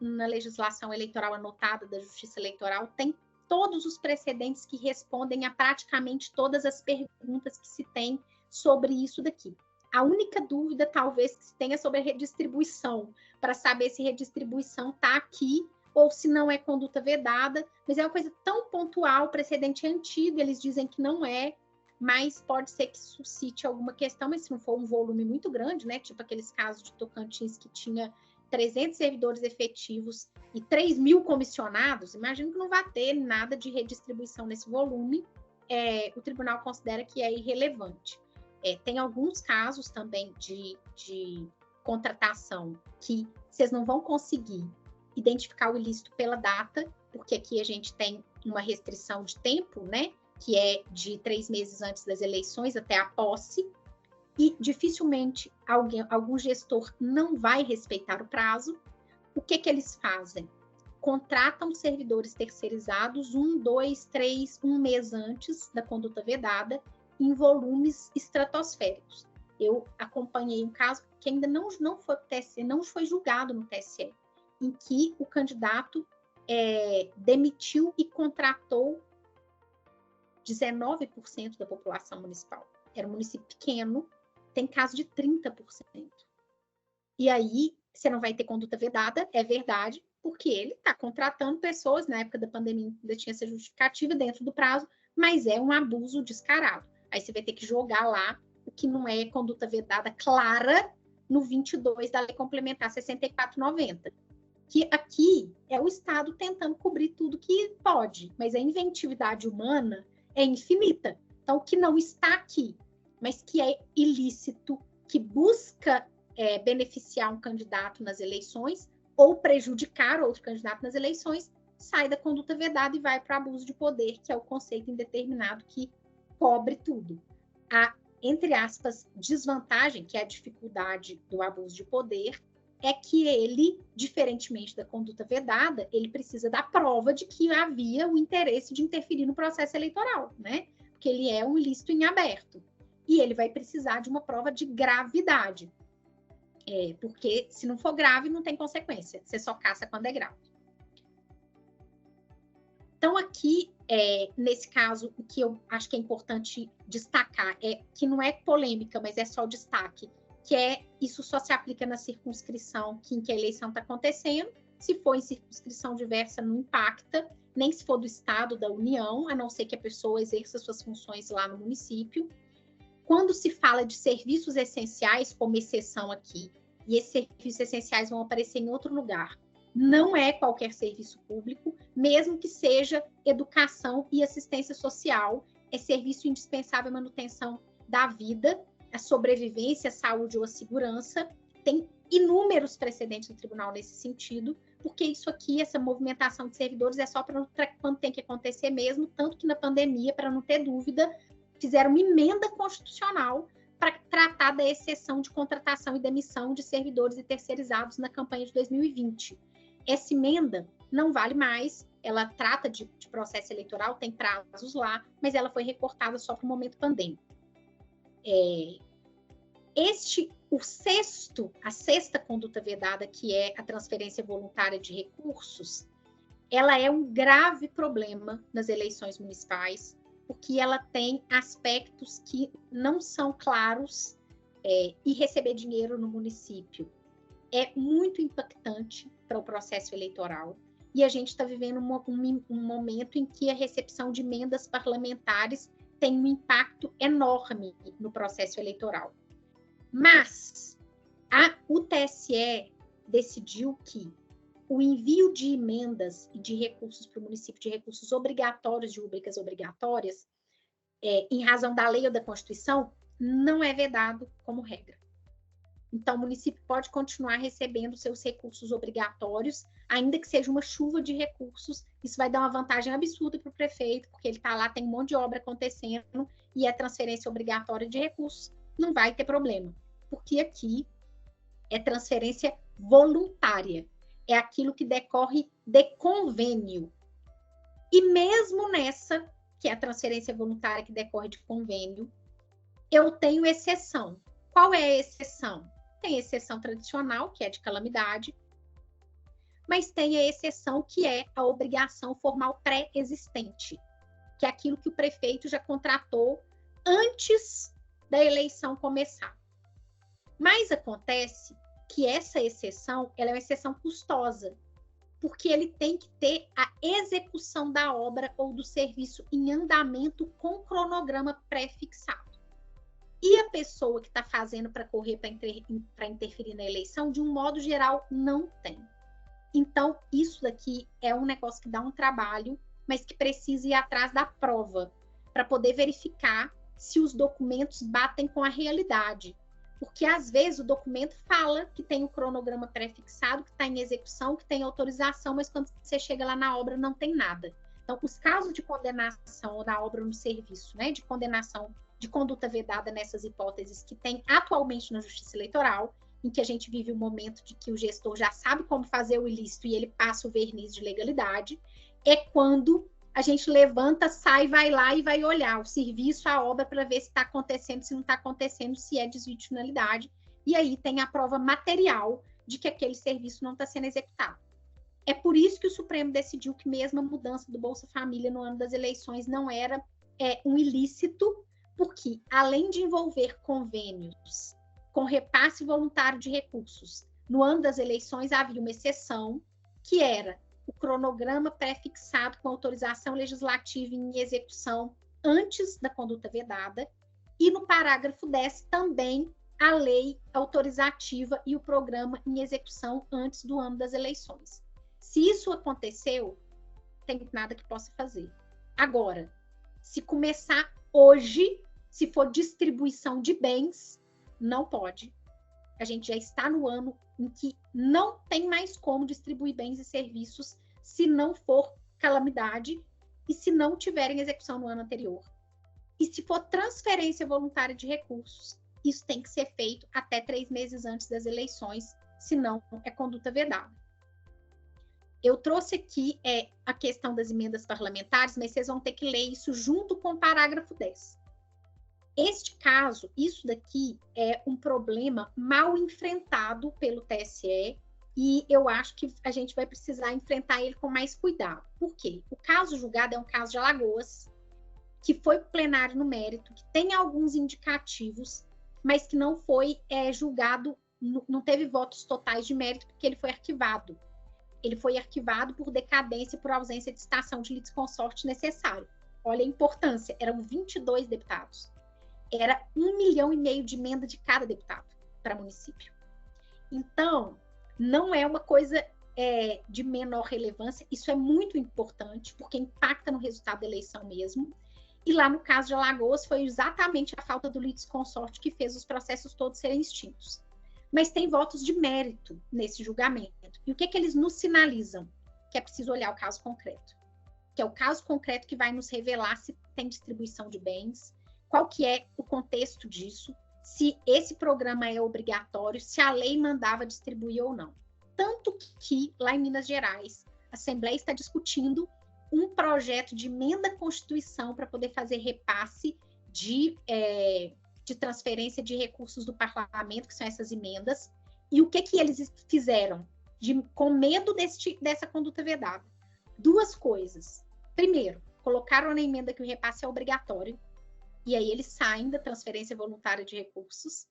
na legislação eleitoral anotada da Justiça Eleitoral, tem todos os precedentes que respondem a praticamente todas as perguntas que se tem sobre isso daqui. A única dúvida, talvez, que se tenha sobre a redistribuição, para saber se redistribuição está aqui ou se não é conduta vedada, mas é uma coisa tão pontual, precedente antigo, eles dizem que não é, mas pode ser que suscite alguma questão, mas se não for um volume muito grande, né, tipo aqueles casos de Tocantins que tinha 300 servidores efetivos e 3.000 comissionados, imagino que não vai ter nada de redistribuição nesse volume, o tribunal considera que é irrelevante. Tem alguns casos também de contratação que vocês não vão conseguir identificar o ilícito pela data, porque aqui a gente tem uma restrição de tempo, né, que é de 3 meses antes das eleições até a posse, e dificilmente algum gestor não vai respeitar o prazo. O que eles fazem? Contratam servidores terceirizados 1, 2, 3, 1 mês antes da conduta vedada, em volumes estratosféricos. Eu acompanhei um caso que ainda não foi pro TSE, não foi julgado no TSE, em que o candidato demitiu e contratou 19% da população municipal. Era um município pequeno, tem caso de 30%. E aí, você não vai ter conduta vedada, é verdade, porque ele está contratando pessoas, na época da pandemia ainda tinha essa justificativa dentro do prazo, mas é um abuso descarado. Aí você vai ter que jogar lá o que não é conduta vedada clara no 22 da Lei Complementar 6490. Que aqui é o Estado tentando cobrir tudo que pode, mas a inventividade humana é infinita. Então, o que não está aqui, mas que é ilícito, que busca beneficiar um candidato nas eleições ou prejudicar outro candidato nas eleições, sai da conduta vedada e vai para abuso de poder, que é o conceito indeterminado que cobre tudo. A, entre aspas, desvantagem, que é a dificuldade do abuso de poder, é que ele, diferentemente da conduta vedada, ele precisa da prova de que havia o interesse de interferir no processo eleitoral, né? Porque ele é um ilícito em aberto. E ele vai precisar de uma prova de gravidade. Porque se não for grave, não tem consequência. Você só caça quando é grave. Então, aqui, nesse caso, o que eu acho que é importante destacar é que não é polêmica, mas é só destaque, que isso só se aplica na circunscrição em que a eleição está acontecendo. Se for em circunscrição diversa, não impacta, nem se for do Estado, da União, a não ser que a pessoa exerça suas funções lá no município. Quando se fala de serviços essenciais, como exceção aqui, e esses serviços essenciais vão aparecer em outro lugar, não é qualquer serviço público, mesmo que seja educação e assistência social, é serviço indispensável à manutenção da vida, a sobrevivência, a saúde ou a segurança. Tem inúmeros precedentes do tribunal nesse sentido, porque isso aqui, essa movimentação de servidores é só para quando tem que acontecer mesmo, tanto que na pandemia, para não ter dúvida, fizeram uma emenda constitucional para tratar da exceção de contratação e demissão de servidores e terceirizados na campanha de 2020. Essa emenda não vale mais, ela trata de processo eleitoral, tem prazos lá, mas ela foi recortada só para o momento pandêmico. A sexta conduta vedada, que é a transferência voluntária de recursos, ela é um grave problema nas eleições municipais, porque ela tem aspectos que não são claros, e receber dinheiro no município é muito impactante para o processo eleitoral, e a gente está vivendo um momento em que a recepção de emendas parlamentares tem um impacto enorme no processo eleitoral. Mas o TSE decidiu que o envio de emendas e de recursos para o município, de recursos obrigatórios, de rubricas obrigatórias, em razão da lei ou da Constituição, não é vedado como regra. Então, o município pode continuar recebendo seus recursos obrigatórios, ainda que seja uma chuva de recursos. Isso vai dar uma vantagem absurda para o prefeito, porque ele está lá, tem um monte de obra acontecendo, e é transferência obrigatória de recursos. não vai ter problema, porque aqui é transferência voluntária, é aquilo que decorre de convênio. E mesmo nessa, que é a transferência voluntária que decorre de convênio, eu tenho exceção. Qual é a exceção? Tem a exceção tradicional, que é de calamidade, mas tem a exceção que é a obrigação formal pré-existente, que é aquilo que o prefeito já contratou antes da eleição começar. Mas acontece que essa exceção, ela é uma exceção custosa, porque ele tem que ter a execução da obra ou do serviço em andamento com cronograma pré-fixado. E a pessoa que está fazendo para correr, para interferir na eleição, de um modo geral, não tem. Então, isso daqui é um negócio que dá um trabalho, mas que precisa ir atrás da prova, para poder verificar se os documentos batem com a realidade. Porque, às vezes, o documento fala que tem o cronograma pré-fixado, que está em execução, que tem autorização, mas quando você chega lá na obra, não tem nada. Então, os casos de condenação da obra no serviço, né, de condenação de conduta vedada nessas hipóteses que tem atualmente na Justiça Eleitoral, em que a gente vive o momento de que o gestor já sabe como fazer o ilícito e ele passa o verniz de legalidade, é quando a gente levanta, sai, vai lá e vai olhar o serviço, a obra, para ver se está acontecendo, se não está acontecendo, se é desvio de finalidade. E aí tem a prova material de que aquele serviço não está sendo executado. É por isso que o Supremo decidiu que mesmo a mudança do Bolsa Família no ano das eleições não era um ilícito, porque além de envolver convênios com repasse voluntário de recursos, no ano das eleições havia uma exceção, que era o cronograma pré-fixado com autorização legislativa em execução antes da conduta vedada, e no parágrafo 10 também a lei autorizativa e o programa em execução antes do ano das eleições. Se isso aconteceu, não tem nada que possa fazer. Agora, se começar hoje, se for distribuição de bens, não pode. A gente já está no ano em que não tem mais como distribuir bens e serviços se não for calamidade e se não tiverem execução no ano anterior. E se for transferência voluntária de recursos, isso tem que ser feito até 3 meses antes das eleições, senão é conduta vedada. Eu trouxe aqui a questão das emendas parlamentares, mas vocês vão ter que ler isso junto com o parágrafo 10. Este caso, isso daqui é um problema mal enfrentado pelo TSE e eu acho que a gente vai precisar enfrentar ele com mais cuidado. Por quê? O caso julgado é um caso de Alagoas, que foi plenário no mérito, que tem alguns indicativos, mas que não foi julgado, não teve votos totais de mérito, porque ele foi arquivado. Ele foi arquivado por decadência e por ausência de citação de litisconsorte necessário. Olha a importância, eram 22 deputados. Era 1,5 milhão de emenda de cada deputado para município. Então, não é uma coisa de menor relevância, isso é muito importante, porque impacta no resultado da eleição mesmo. E lá no caso de Alagoas, foi exatamente a falta do litisconsorte que fez os processos todos serem extintos. Mas tem votos de mérito nesse julgamento. E o que eles nos sinalizam? Que é preciso olhar o caso concreto. Que é o caso concreto que vai nos revelar se tem distribuição de bens, qual que é o contexto disso, se esse programa é obrigatório, se a lei mandava distribuir ou não. Tanto que, lá em Minas Gerais, a Assembleia está discutindo um projeto de emenda à Constituição para poder fazer repasse de transferência de recursos do parlamento, que são essas emendas. E o que eles fizeram com medo dessa conduta vedada? 2 coisas. Primeiro, colocaram na emenda que o repasse é obrigatório, e aí eles saem da transferência voluntária de recursos.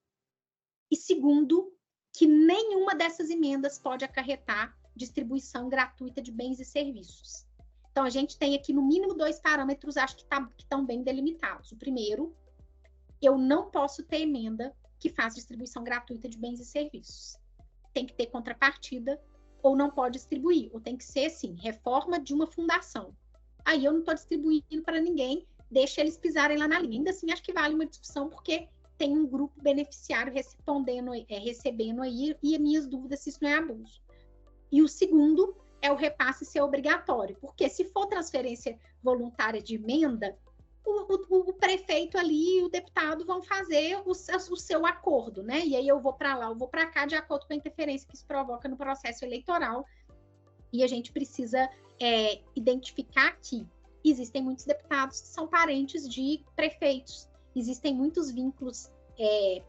E segundo, que nenhuma dessas emendas pode acarretar distribuição gratuita de bens e serviços. Então, a gente tem aqui, no mínimo, 2 parâmetros, acho que estão bem delimitados. O primeiro, eu não posso ter emenda que faça distribuição gratuita de bens e serviços. Tem que ter contrapartida, ou não pode distribuir, ou tem que ser, assim, reforma de uma fundação. Aí eu não estou distribuindo para ninguém, deixa eles pisarem lá na linha. Ainda assim, acho que vale uma discussão, porque tem um grupo beneficiário recebendo aí, e as minhas dúvidas se isso não é abuso. E o segundo é o repasse ser obrigatório, porque se for transferência voluntária de emenda, o prefeito ali e o deputado vão fazer o seu acordo, né? E aí eu vou para lá, eu vou para cá, de acordo com a interferência que isso provoca no processo eleitoral. E a gente precisa identificar que existem muitos deputados que são parentes de prefeitos, existem muitos vínculos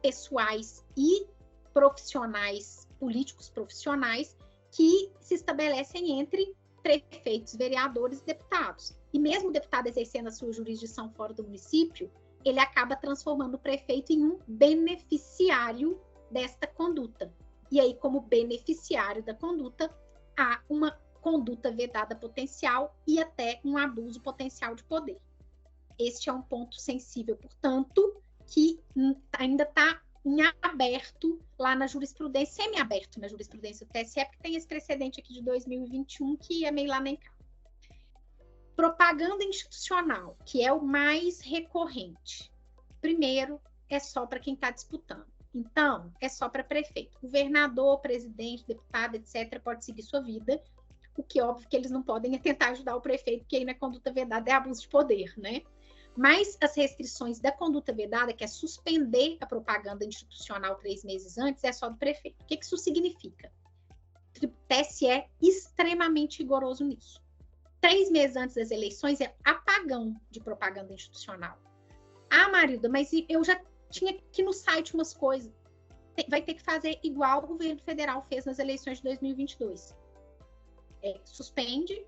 pessoais e profissionais, políticos profissionais, que se estabelecem entre prefeitos, vereadores e deputados. E mesmo o deputado exercendo a sua jurisdição fora do município, ele acaba transformando o prefeito em um beneficiário desta conduta. E aí, como beneficiário da conduta, há uma conduta vedada potencial e até um abuso potencial de poder. Este é um ponto sensível, portanto, que ainda está em aberto lá na jurisprudência, semi-aberto na jurisprudência do TSE, porque tem esse precedente aqui de 2021 que é meio lá nem cá. Propaganda institucional, que é o mais recorrente. Primeiro, é só para quem está disputando. Então, é só para prefeito. Governador, presidente, deputado, etc., pode seguir sua vida. O que é óbvio que eles não podem tentar ajudar o prefeito, porque aí na conduta vedada é abuso de poder, né? Mas as restrições da conduta vedada, que é suspender a propaganda institucional 3 meses antes, é só do prefeito. O que isso significa? O TSE é extremamente rigoroso nisso. 3 meses antes das eleições é apagão de propaganda institucional. Ah, Marilda, mas eu já tinha aqui no site umas coisas. Vai ter que fazer igual o governo federal fez nas eleições de 2022. Suspende,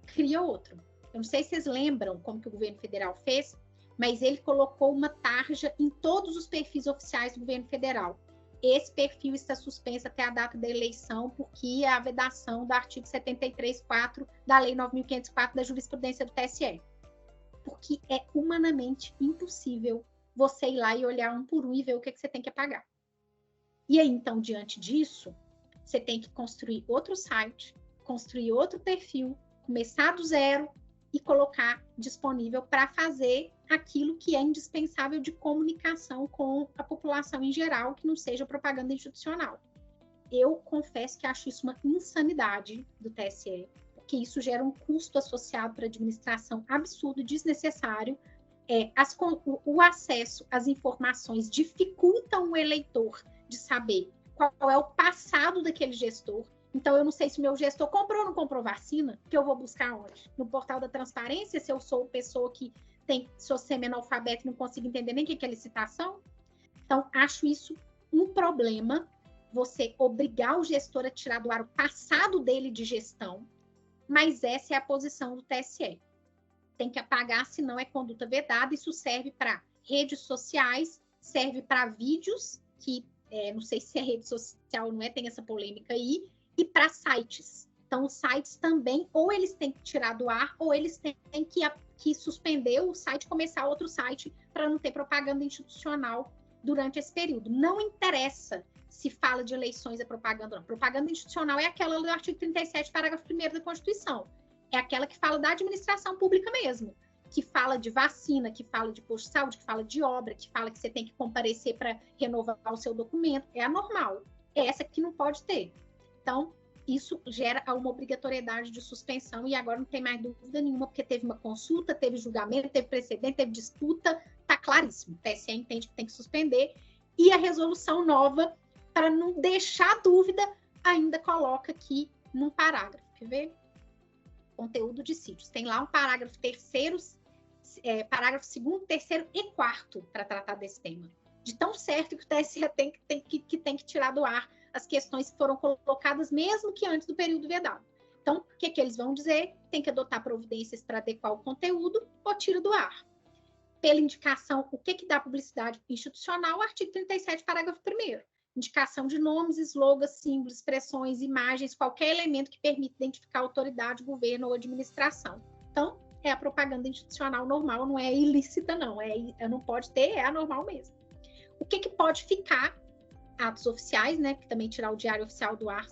cria outro. Eu não sei se vocês lembram como que o governo federal fez, mas ele colocou uma tarja em todos os perfis oficiais do governo federal. Esse perfil está suspenso até a data da eleição, porque é a vedação do artigo 73.4 da Lei 9.504 da jurisprudência do TSE. Porque é humanamente impossível você ir lá e olhar um por um e ver o que você tem que pagar. E aí, então, diante disso, você tem que construir outro site, construir outro perfil, começar do zero e colocar disponível para fazer aquilo que é indispensável de comunicação com a população em geral, que não seja propaganda institucional. Eu confesso que acho isso uma insanidade do TSE, porque isso gera um custo associado para a administração absurdo, desnecessário. O acesso às informações dificultam o eleitor de saber qual é o passado daquele gestor. Então, eu não sei se o meu gestor comprou ou não comprou vacina, que eu vou buscar onde? No portal da transparência, se eu sou pessoa que sou semi-analfabeto e não consigo entender nem o que é licitação. Então, acho isso um problema, você obrigar o gestor a tirar do ar o passado dele de gestão, mas essa é a posição do TSE. Tem que apagar, senão é conduta vedada. Isso serve para redes sociais, serve para vídeos, que não sei se é rede social ou não tem essa polêmica aí, e para sites. Então, os sites também, ou eles têm que tirar do ar, ou eles têm que suspender o site, começar outro site, para não ter propaganda institucional durante esse período. Não interessa se fala de eleições a propaganda, não. Propaganda institucional é aquela do artigo 37, parágrafo 1º da Constituição. É aquela que fala da administração pública mesmo, que fala de vacina, que fala de posto de saúde, que fala de obra, que fala que você tem que comparecer para renovar o seu documento. É a normal. É essa que não pode ter. Então, isso gera uma obrigatoriedade de suspensão e agora não tem mais dúvida nenhuma, porque teve uma consulta, teve julgamento, teve precedente, teve disputa, está claríssimo. O TSE entende que tem que suspender e a resolução nova, para não deixar dúvida, ainda coloca aqui num parágrafo. Quer ver? Conteúdo de sítios. Tem lá um parágrafo terceiro, parágrafo 2º, 3º e 4º para tratar desse tema. De tão certo que o TSE tem que tirar do ar as questões que foram colocadas mesmo que antes do período vedado. Então, o que eles vão dizer? Tem que adotar providências para adequar o conteúdo ou tira do ar. Pela indicação, o que dá publicidade institucional? Artigo 37, parágrafo 1º. Indicação de nomes, slogans, símbolos, expressões, imagens, qualquer elemento que permita identificar autoridade, governo ou administração. Então, é a propaganda institucional normal, não é ilícita, não. Não pode ter, é a normal mesmo. O que pode ficar? Atos oficiais, né? Que também tirar o diário oficial do ar,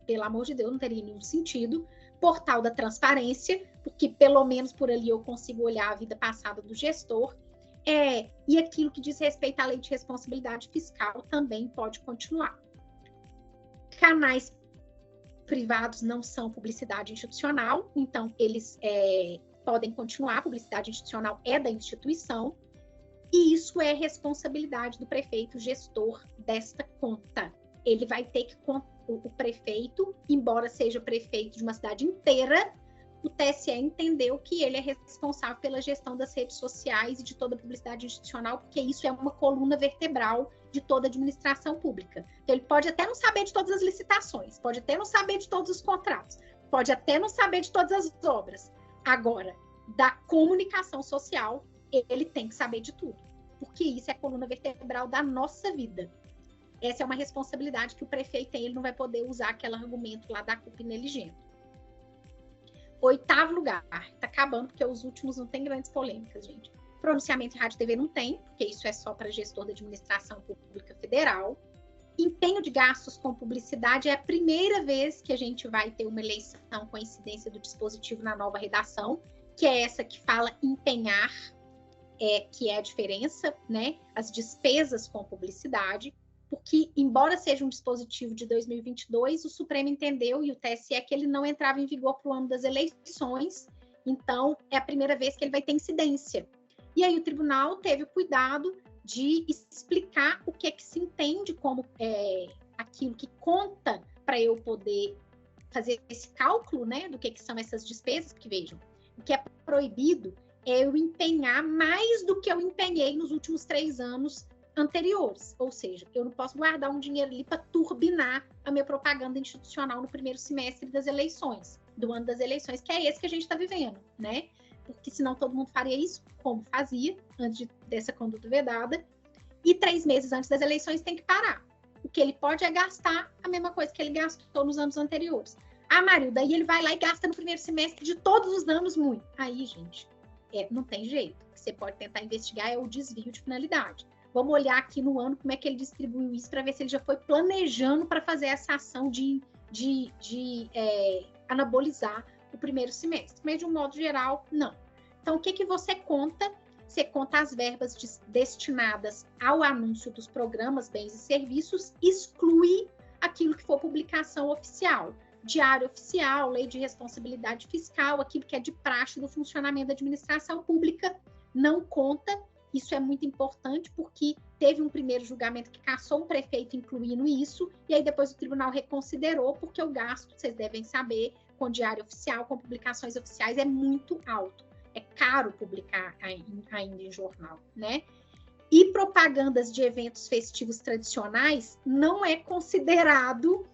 pelo amor de Deus, não teria nenhum sentido. Portal da transparência, porque pelo menos por ali eu consigo olhar a vida passada do gestor. E aquilo que diz respeito à lei de responsabilidade fiscal também pode continuar. Canais privados não são publicidade institucional, então eles podem continuar, a publicidade institucional é da instituição, e isso é responsabilidade do prefeito gestor desta conta. Ele vai ter que, o prefeito, embora seja prefeito de uma cidade inteira, o TSE entendeu que ele é responsável pela gestão das redes sociais e de toda a publicidade institucional, porque isso é uma coluna vertebral de toda a administração pública. Então, ele pode até não saber de todas as licitações, pode até não saber de todos os contratos, pode até não saber de todas as obras. Agora, da comunicação social, ele tem que saber de tudo, porque isso é a coluna vertebral da nossa vida. Essa é uma responsabilidade que o prefeito tem, ele não vai poder usar aquele argumento lá da culpa ineligente. 8º lugar, tá acabando, porque os últimos não tem grandes polêmicas, gente. Pronunciamento em rádio e TV não tem, porque isso é só para gestor da administração pública federal. Empenho de gastos com publicidade é a primeira vez que a gente vai ter uma eleição com a incidência do dispositivo na nova redação, que é essa que fala empenhar, que é a diferença, né? As despesas com publicidade, porque, embora seja um dispositivo de 2022, o Supremo entendeu, e o TSE, que ele não entrava em vigor para o ano das eleições, então é a primeira vez que ele vai ter incidência. E aí o tribunal teve o cuidado de explicar o que é que se entende como aquilo que conta para eu poder fazer esse cálculo, né, do que são essas despesas, porque vejam, o que é proibido é eu empenhar mais do que eu empenhei nos últimos 3 anos anteriores, ou seja, eu não posso guardar um dinheiro ali para turbinar a minha propaganda institucional no primeiro semestre das eleições, do ano das eleições, que é esse que a gente está vivendo, né? Porque senão todo mundo faria isso, como fazia, antes dessa conduta vedada, e 3 meses antes das eleições tem que parar. O que ele pode é gastar a mesma coisa que ele gastou nos anos anteriores. Ah, Mário, daí ele vai lá e gasta no primeiro semestre de todos os anos muito. Aí, gente, não tem jeito. O que você pode tentar investigar é o desvio de finalidade. Vamos olhar aqui no ano como é que ele distribuiu isso para ver se ele já foi planejando para fazer essa ação de anabolizar o primeiro semestre. Mas, de um modo geral, não. Então, o que você conta? Você conta as verbas destinadas ao anúncio dos programas, bens e serviços, exclui aquilo que for publicação oficial, diário oficial, lei de responsabilidade fiscal, aquilo que é de praxe do funcionamento da administração pública, não conta. Isso é muito importante porque teve um primeiro julgamento que cassou um prefeito incluindo isso, e aí depois o tribunal reconsiderou, porque o gasto, vocês devem saber, com diário oficial, com publicações oficiais, é muito alto. É caro publicar ainda em jornal, né? E propagandas de eventos festivos tradicionais não é considerado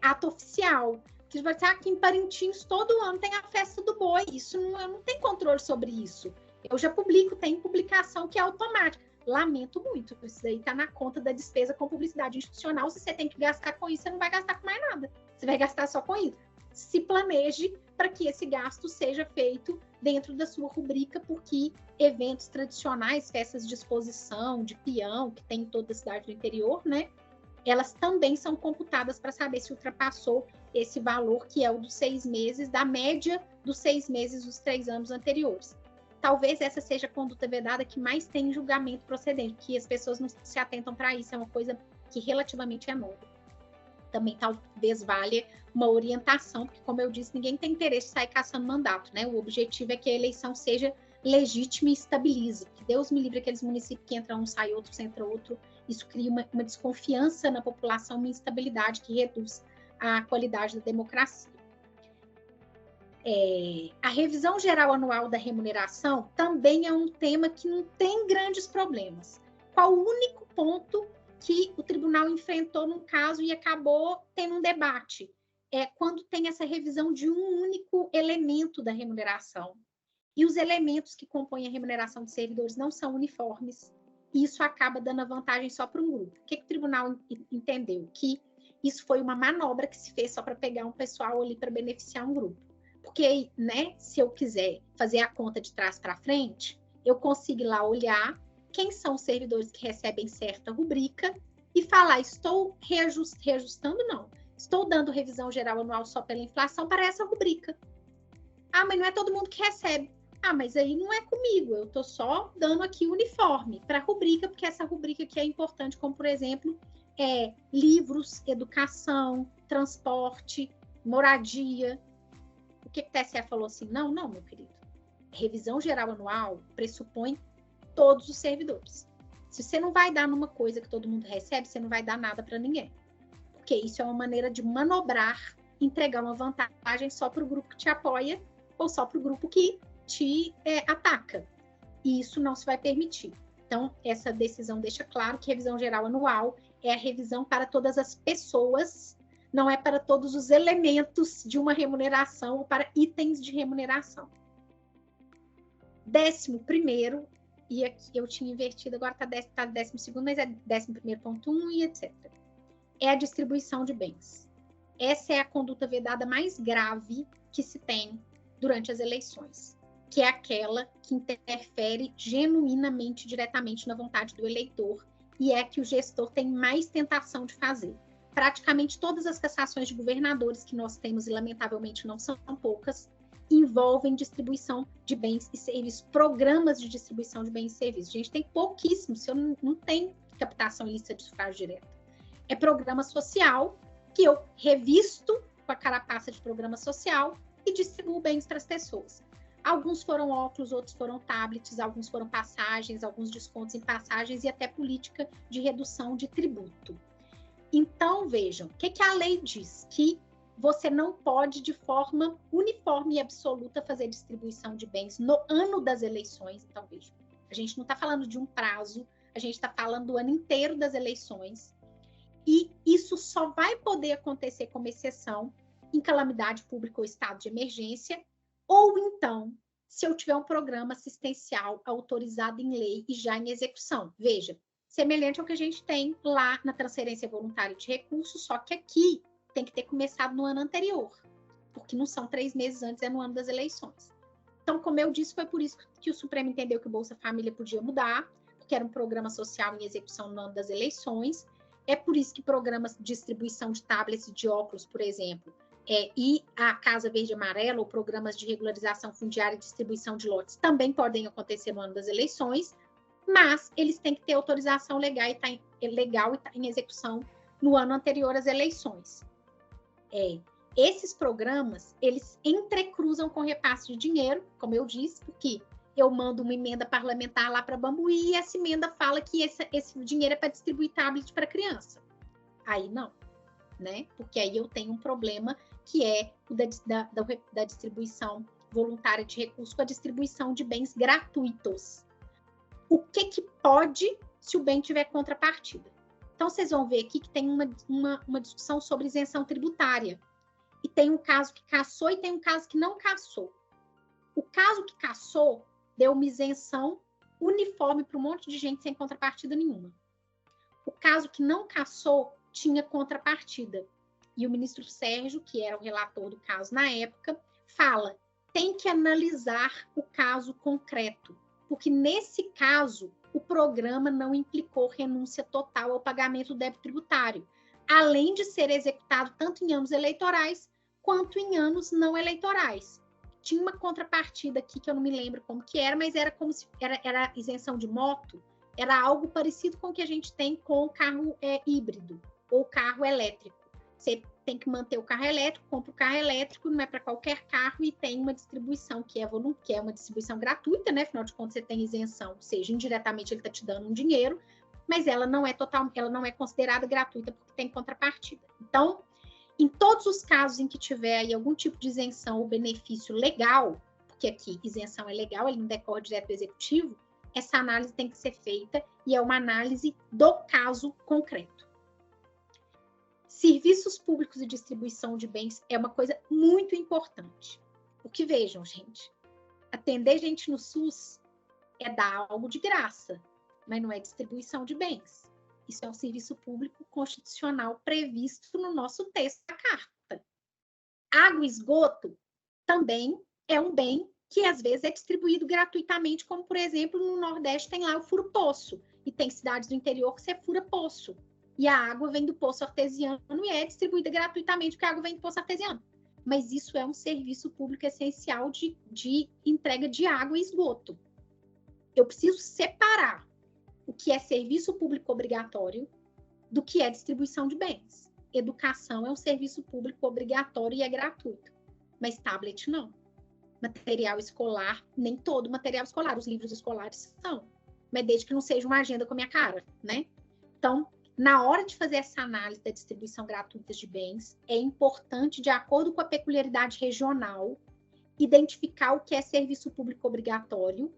ato oficial. Porque vai ser aqui em Parintins, todo ano tem a festa do boi. Isso eu não tenho controle sobre isso. Eu já publico, tem publicação que é automática. Lamento muito, isso daí está na conta da despesa com publicidade institucional. Se você tem que gastar com isso, você não vai gastar com mais nada. Você vai gastar só com isso. Se planeje para que esse gasto seja feito dentro da sua rubrica, porque eventos tradicionais, festas de exposição, de peão, que tem em toda a cidade do interior, né? Elas também são computadas para saber se ultrapassou esse valor, que é o dos 6 meses, da média dos 6 meses dos 3 anos anteriores. Talvez essa seja a conduta vedada que mais tem julgamento procedente, que as pessoas não se atentam para isso, é uma coisa que relativamente é nova. Também talvez valha uma orientação, porque, como eu disse, ninguém tem interesse em sair caçando mandato, né? O objetivo é que a eleição seja legítima e estabilize. Que Deus me livre aqueles municípios que entra um, sai outro, entra outro. Isso cria uma desconfiança na população, uma instabilidade que reduz a qualidade da democracia. A revisão geral anual da remuneração também é um tema que não tem grandes problemas. Qual o único ponto que o tribunal enfrentou num caso e acabou tendo um debate? É quando tem essa revisão de um único elemento da remuneração. E os elementos que compõem a remuneração de servidores não são uniformes. E isso acaba dando a vantagem só para um grupo. O que o tribunal entendeu? Que isso foi uma manobra que se fez só para pegar um pessoal ali para beneficiar um grupo. Porque, né, se eu quiser fazer a conta de trás para frente, eu consigo ir lá olhar quem são os servidores que recebem certa rubrica e falar, estou reajustando, não. Estou dando revisão geral anual só pela inflação para essa rubrica. Ah, mas não é todo mundo que recebe. Ah, mas aí não é comigo, eu estou só dando aqui uniforme para a rubrica, porque essa rubrica aqui é importante, como, por exemplo, livros, educação, transporte, moradia. O que o TSE falou assim? Não, meu querido. revisão geral anual pressupõe todos os servidores. Se você não vai dar numa coisa que todo mundo recebe, você não vai dar nada para ninguém. Porque isso é uma maneira de manobrar, entregar uma vantagem só para o grupo que te apoia ou só para o grupo que te ataca. E isso não se vai permitir. Então, essa decisão deixa claro que revisão geral anual é a revisão para todas as pessoas, não é para todos os elementos de uma remuneração ou para itens de remuneração. 11º, e aqui eu tinha invertido, agora está 12º, mas é 11º.1 e etc. É a distribuição de bens. Essa é a conduta vedada mais grave que se tem durante as eleições, que é aquela que interfere genuinamente, diretamente na vontade do eleitor, e é que o gestor tem mais tentação de fazer. Praticamente todas as cassações de governadores que nós temos, e lamentavelmente não são poucas, envolvem distribuição de bens e serviços, programas de distribuição de bens e serviços. A gente tem pouquíssimos, se eu não tem captação ilícita de sufrágio direto. É programa social, que eu revisto com a carapaça de programa social e distribuo bens para as pessoas. Alguns foram óculos, outros foram tablets, alguns foram passagens, alguns descontos em passagens e até política de redução de tributo. Então, vejam, o que a lei diz? Que você não pode, de forma uniforme e absoluta, fazer distribuição de bens no ano das eleições. Então, vejam, a gente não está falando de um prazo, a gente está falando do ano inteiro das eleições. E isso só vai poder acontecer como exceção em calamidade pública ou estado de emergência, ou então, se eu tiver um programa assistencial autorizado em lei e já em execução. Veja, semelhante ao que a gente tem lá na transferência voluntária de recursos, só que aqui tem que ter começado no ano anterior, porque não são 3 meses antes, é no ano das eleições. Então, como eu disse, foi por isso que o Supremo entendeu que o Bolsa Família podia mudar, porque era um programa social em execução no ano das eleições. É por isso que programas de distribuição de tablets e de óculos, por exemplo, e a Casa Verde e Amarela, ou programas de regularização fundiária e distribuição de lotes, também podem acontecer no ano das eleições, mas eles têm que ter autorização legal e tá em execução no ano anterior às eleições. Esses programas, eles entrecruzam com repasse de dinheiro, como eu disse, porque eu mando uma emenda parlamentar lá para Bambuí e essa emenda fala que esse dinheiro é para distribuir tablet para criança. Aí não, né? Porque aí eu tenho um problema que é o da distribuição voluntária de recursos com a distribuição de bens gratuitos. O que pode se o bem tiver contrapartida? Então, vocês vão ver aqui que tem uma discussão sobre isenção tributária. E tem um caso que cassou e tem um caso que não cassou. O caso que cassou deu uma isenção uniforme para um monte de gente sem contrapartida nenhuma. O caso que não cassou tinha contrapartida. E o ministro Sérgio, que era o relator do caso na época, fala, tem que analisar o caso concreto, porque nesse caso o programa não implicou renúncia total ao pagamento do débito tributário, além de ser executado tanto em anos eleitorais quanto em anos não eleitorais. Tinha uma contrapartida aqui que eu não me lembro como que era, mas era como se era isenção de moto, era algo parecido com o que a gente tem com o carro híbrido ou carro elétrico. Você tem que manter o carro elétrico, compra o carro elétrico, não é para qualquer carro e tem uma distribuição que é uma distribuição gratuita, né? Afinal de contas, você tem isenção, ou seja, indiretamente ele está te dando um dinheiro, mas ela não é considerada gratuita porque tem contrapartida. Então, em todos os casos em que tiver aí algum tipo de isenção ou benefício legal, porque aqui isenção é legal, ele não decorre direto do executivo, essa análise tem que ser feita e é uma análise do caso concreto. Serviços públicos e distribuição de bens é uma coisa muito importante. Porque vejam, gente, atender gente no SUS é dar algo de graça, mas não é distribuição de bens. Isso é um serviço público constitucional previsto no nosso texto da carta. Água e esgoto também é um bem que às vezes é distribuído gratuitamente, como por exemplo no Nordeste tem lá o furo-poço, e tem cidades do interior que você fura poço. E a água vem do poço artesiano e é distribuída gratuitamente porque a água vem do poço artesiano. Mas isso é um serviço público essencial de entrega de água e esgoto. Eu preciso separar o que é serviço público obrigatório do que é distribuição de bens. Educação é um serviço público obrigatório e é gratuito, mas tablet não. Material escolar, nem todo material escolar, os livros escolares são, mas desde que não seja uma agenda com a minha cara, né? Então, na hora de fazer essa análise da distribuição gratuita de bens, é importante, de acordo com a peculiaridade regional, identificar o que é serviço público obrigatório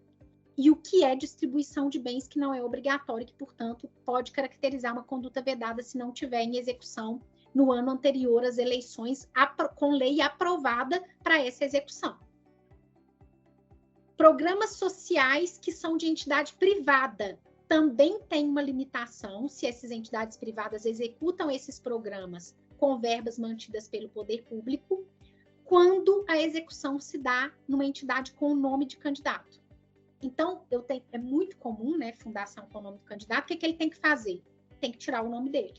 e o que é distribuição de bens que não é obrigatório, que, portanto, pode caracterizar uma conduta vedada se não tiver em execução no ano anterior às eleições, com lei aprovada para essa execução. Programas sociais que são de entidade privada também tem uma limitação se essas entidades privadas executam esses programas com verbas mantidas pelo poder público, quando a execução se dá numa entidade com o nome de candidato. Então, é muito comum, né, fundação com o nome do candidato, o que ele tem que fazer? Tem que tirar o nome dele.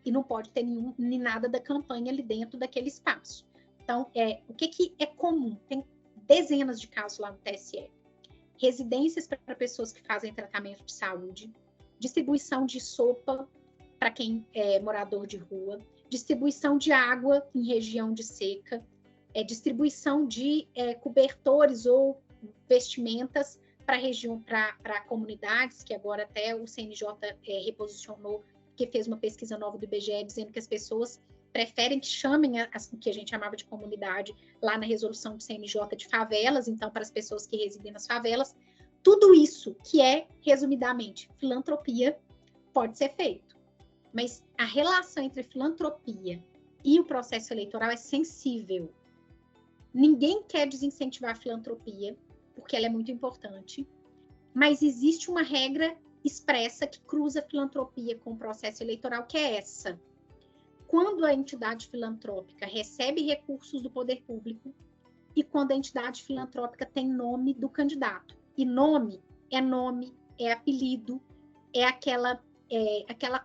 E não pode ter nem nada da campanha ali dentro daquele espaço. Então, o que é comum? Tem dezenas de casos lá no TSE. Residências para pessoas que fazem tratamento de saúde, distribuição de sopa para quem é morador de rua, distribuição de água em região de seca, distribuição de cobertores ou vestimentas para comunidades, que agora até o CNJ reposicionou, que fez uma pesquisa nova do IBGE dizendo que as pessoas preferem que chamem o que a gente chamava de comunidade lá na resolução do CNJ de favelas, então para as pessoas que residem nas favelas. Tudo isso que é, resumidamente, filantropia, pode ser feito. Mas a relação entre filantropia e o processo eleitoral é sensível. Ninguém quer desincentivar a filantropia, porque ela é muito importante, mas existe uma regra expressa que cruza a filantropia com o processo eleitoral, que é essa. Quando a entidade filantrópica recebe recursos do poder público e quando a entidade filantrópica tem nome do candidato. E nome, é apelido, é aquela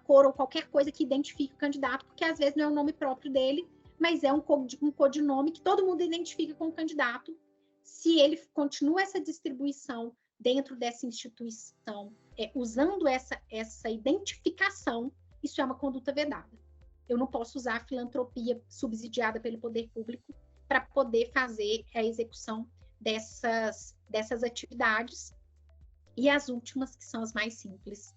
cor ou qualquer coisa que identifique o candidato, porque às vezes não é o nome próprio dele, mas é um codinome que todo mundo identifica com o candidato. Se ele continua essa distribuição dentro dessa instituição, usando essa identificação, isso é uma conduta vedada. Eu não posso usar a filantropia subsidiada pelo poder público para poder fazer a execução dessas atividades. E as últimas, que são as mais simples,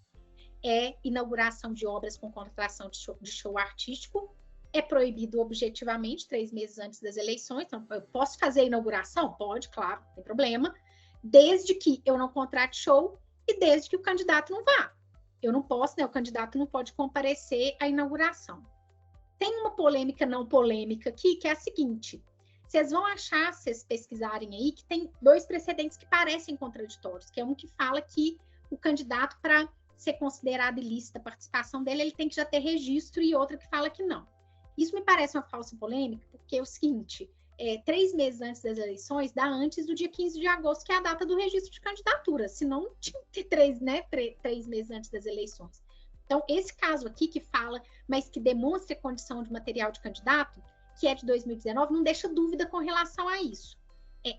inauguração de obras com contratação de show artístico. É proibido objetivamente 3 meses antes das eleições. Então, eu posso fazer a inauguração? Pode, claro, não tem problema. Desde que eu não contrate show e desde que o candidato não vá. Eu não posso, né? O candidato não pode comparecer à inauguração. Tem uma polêmica não polêmica aqui, que é a seguinte. Vocês vão achar, se vocês pesquisarem aí, que tem 2 precedentes que parecem contraditórios, que é um que fala que o candidato, para ser considerado ilícita a participação dele, ele tem que já ter registro, e outra que fala que não. Isso me parece uma falsa polêmica, porque é o seguinte, 3 meses antes das eleições, dá antes do dia 15 de agosto, que é a data do registro de candidatura, senão tinha que ter 3 meses antes das eleições. Então, esse caso aqui que fala, mas que demonstra a condição de material de candidato, que é de 2019, não deixa dúvida com relação a isso.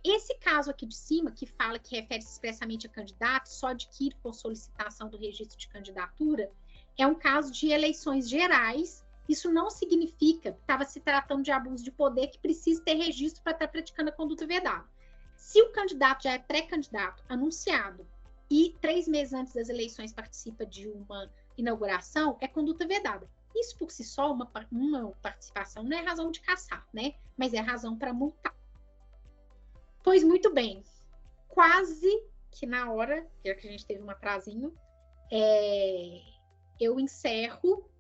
Esse caso aqui de cima, que fala que refere-se expressamente a candidato, só adquire por solicitação do registro de candidatura, é um caso de eleições gerais. Isso não significa que estava se tratando de abuso de poder, que precisa ter registro para estar praticando a conduta vedada. Se o candidato já é pré-candidato, anunciado, e 3 meses antes das eleições participa de uma inauguração, é conduta vedada. Isso por si só, uma participação, não é razão de caçar, né? Mas é razão para multar. Pois muito bem, quase que na hora, já que a gente teve um atrasinho, eu encerro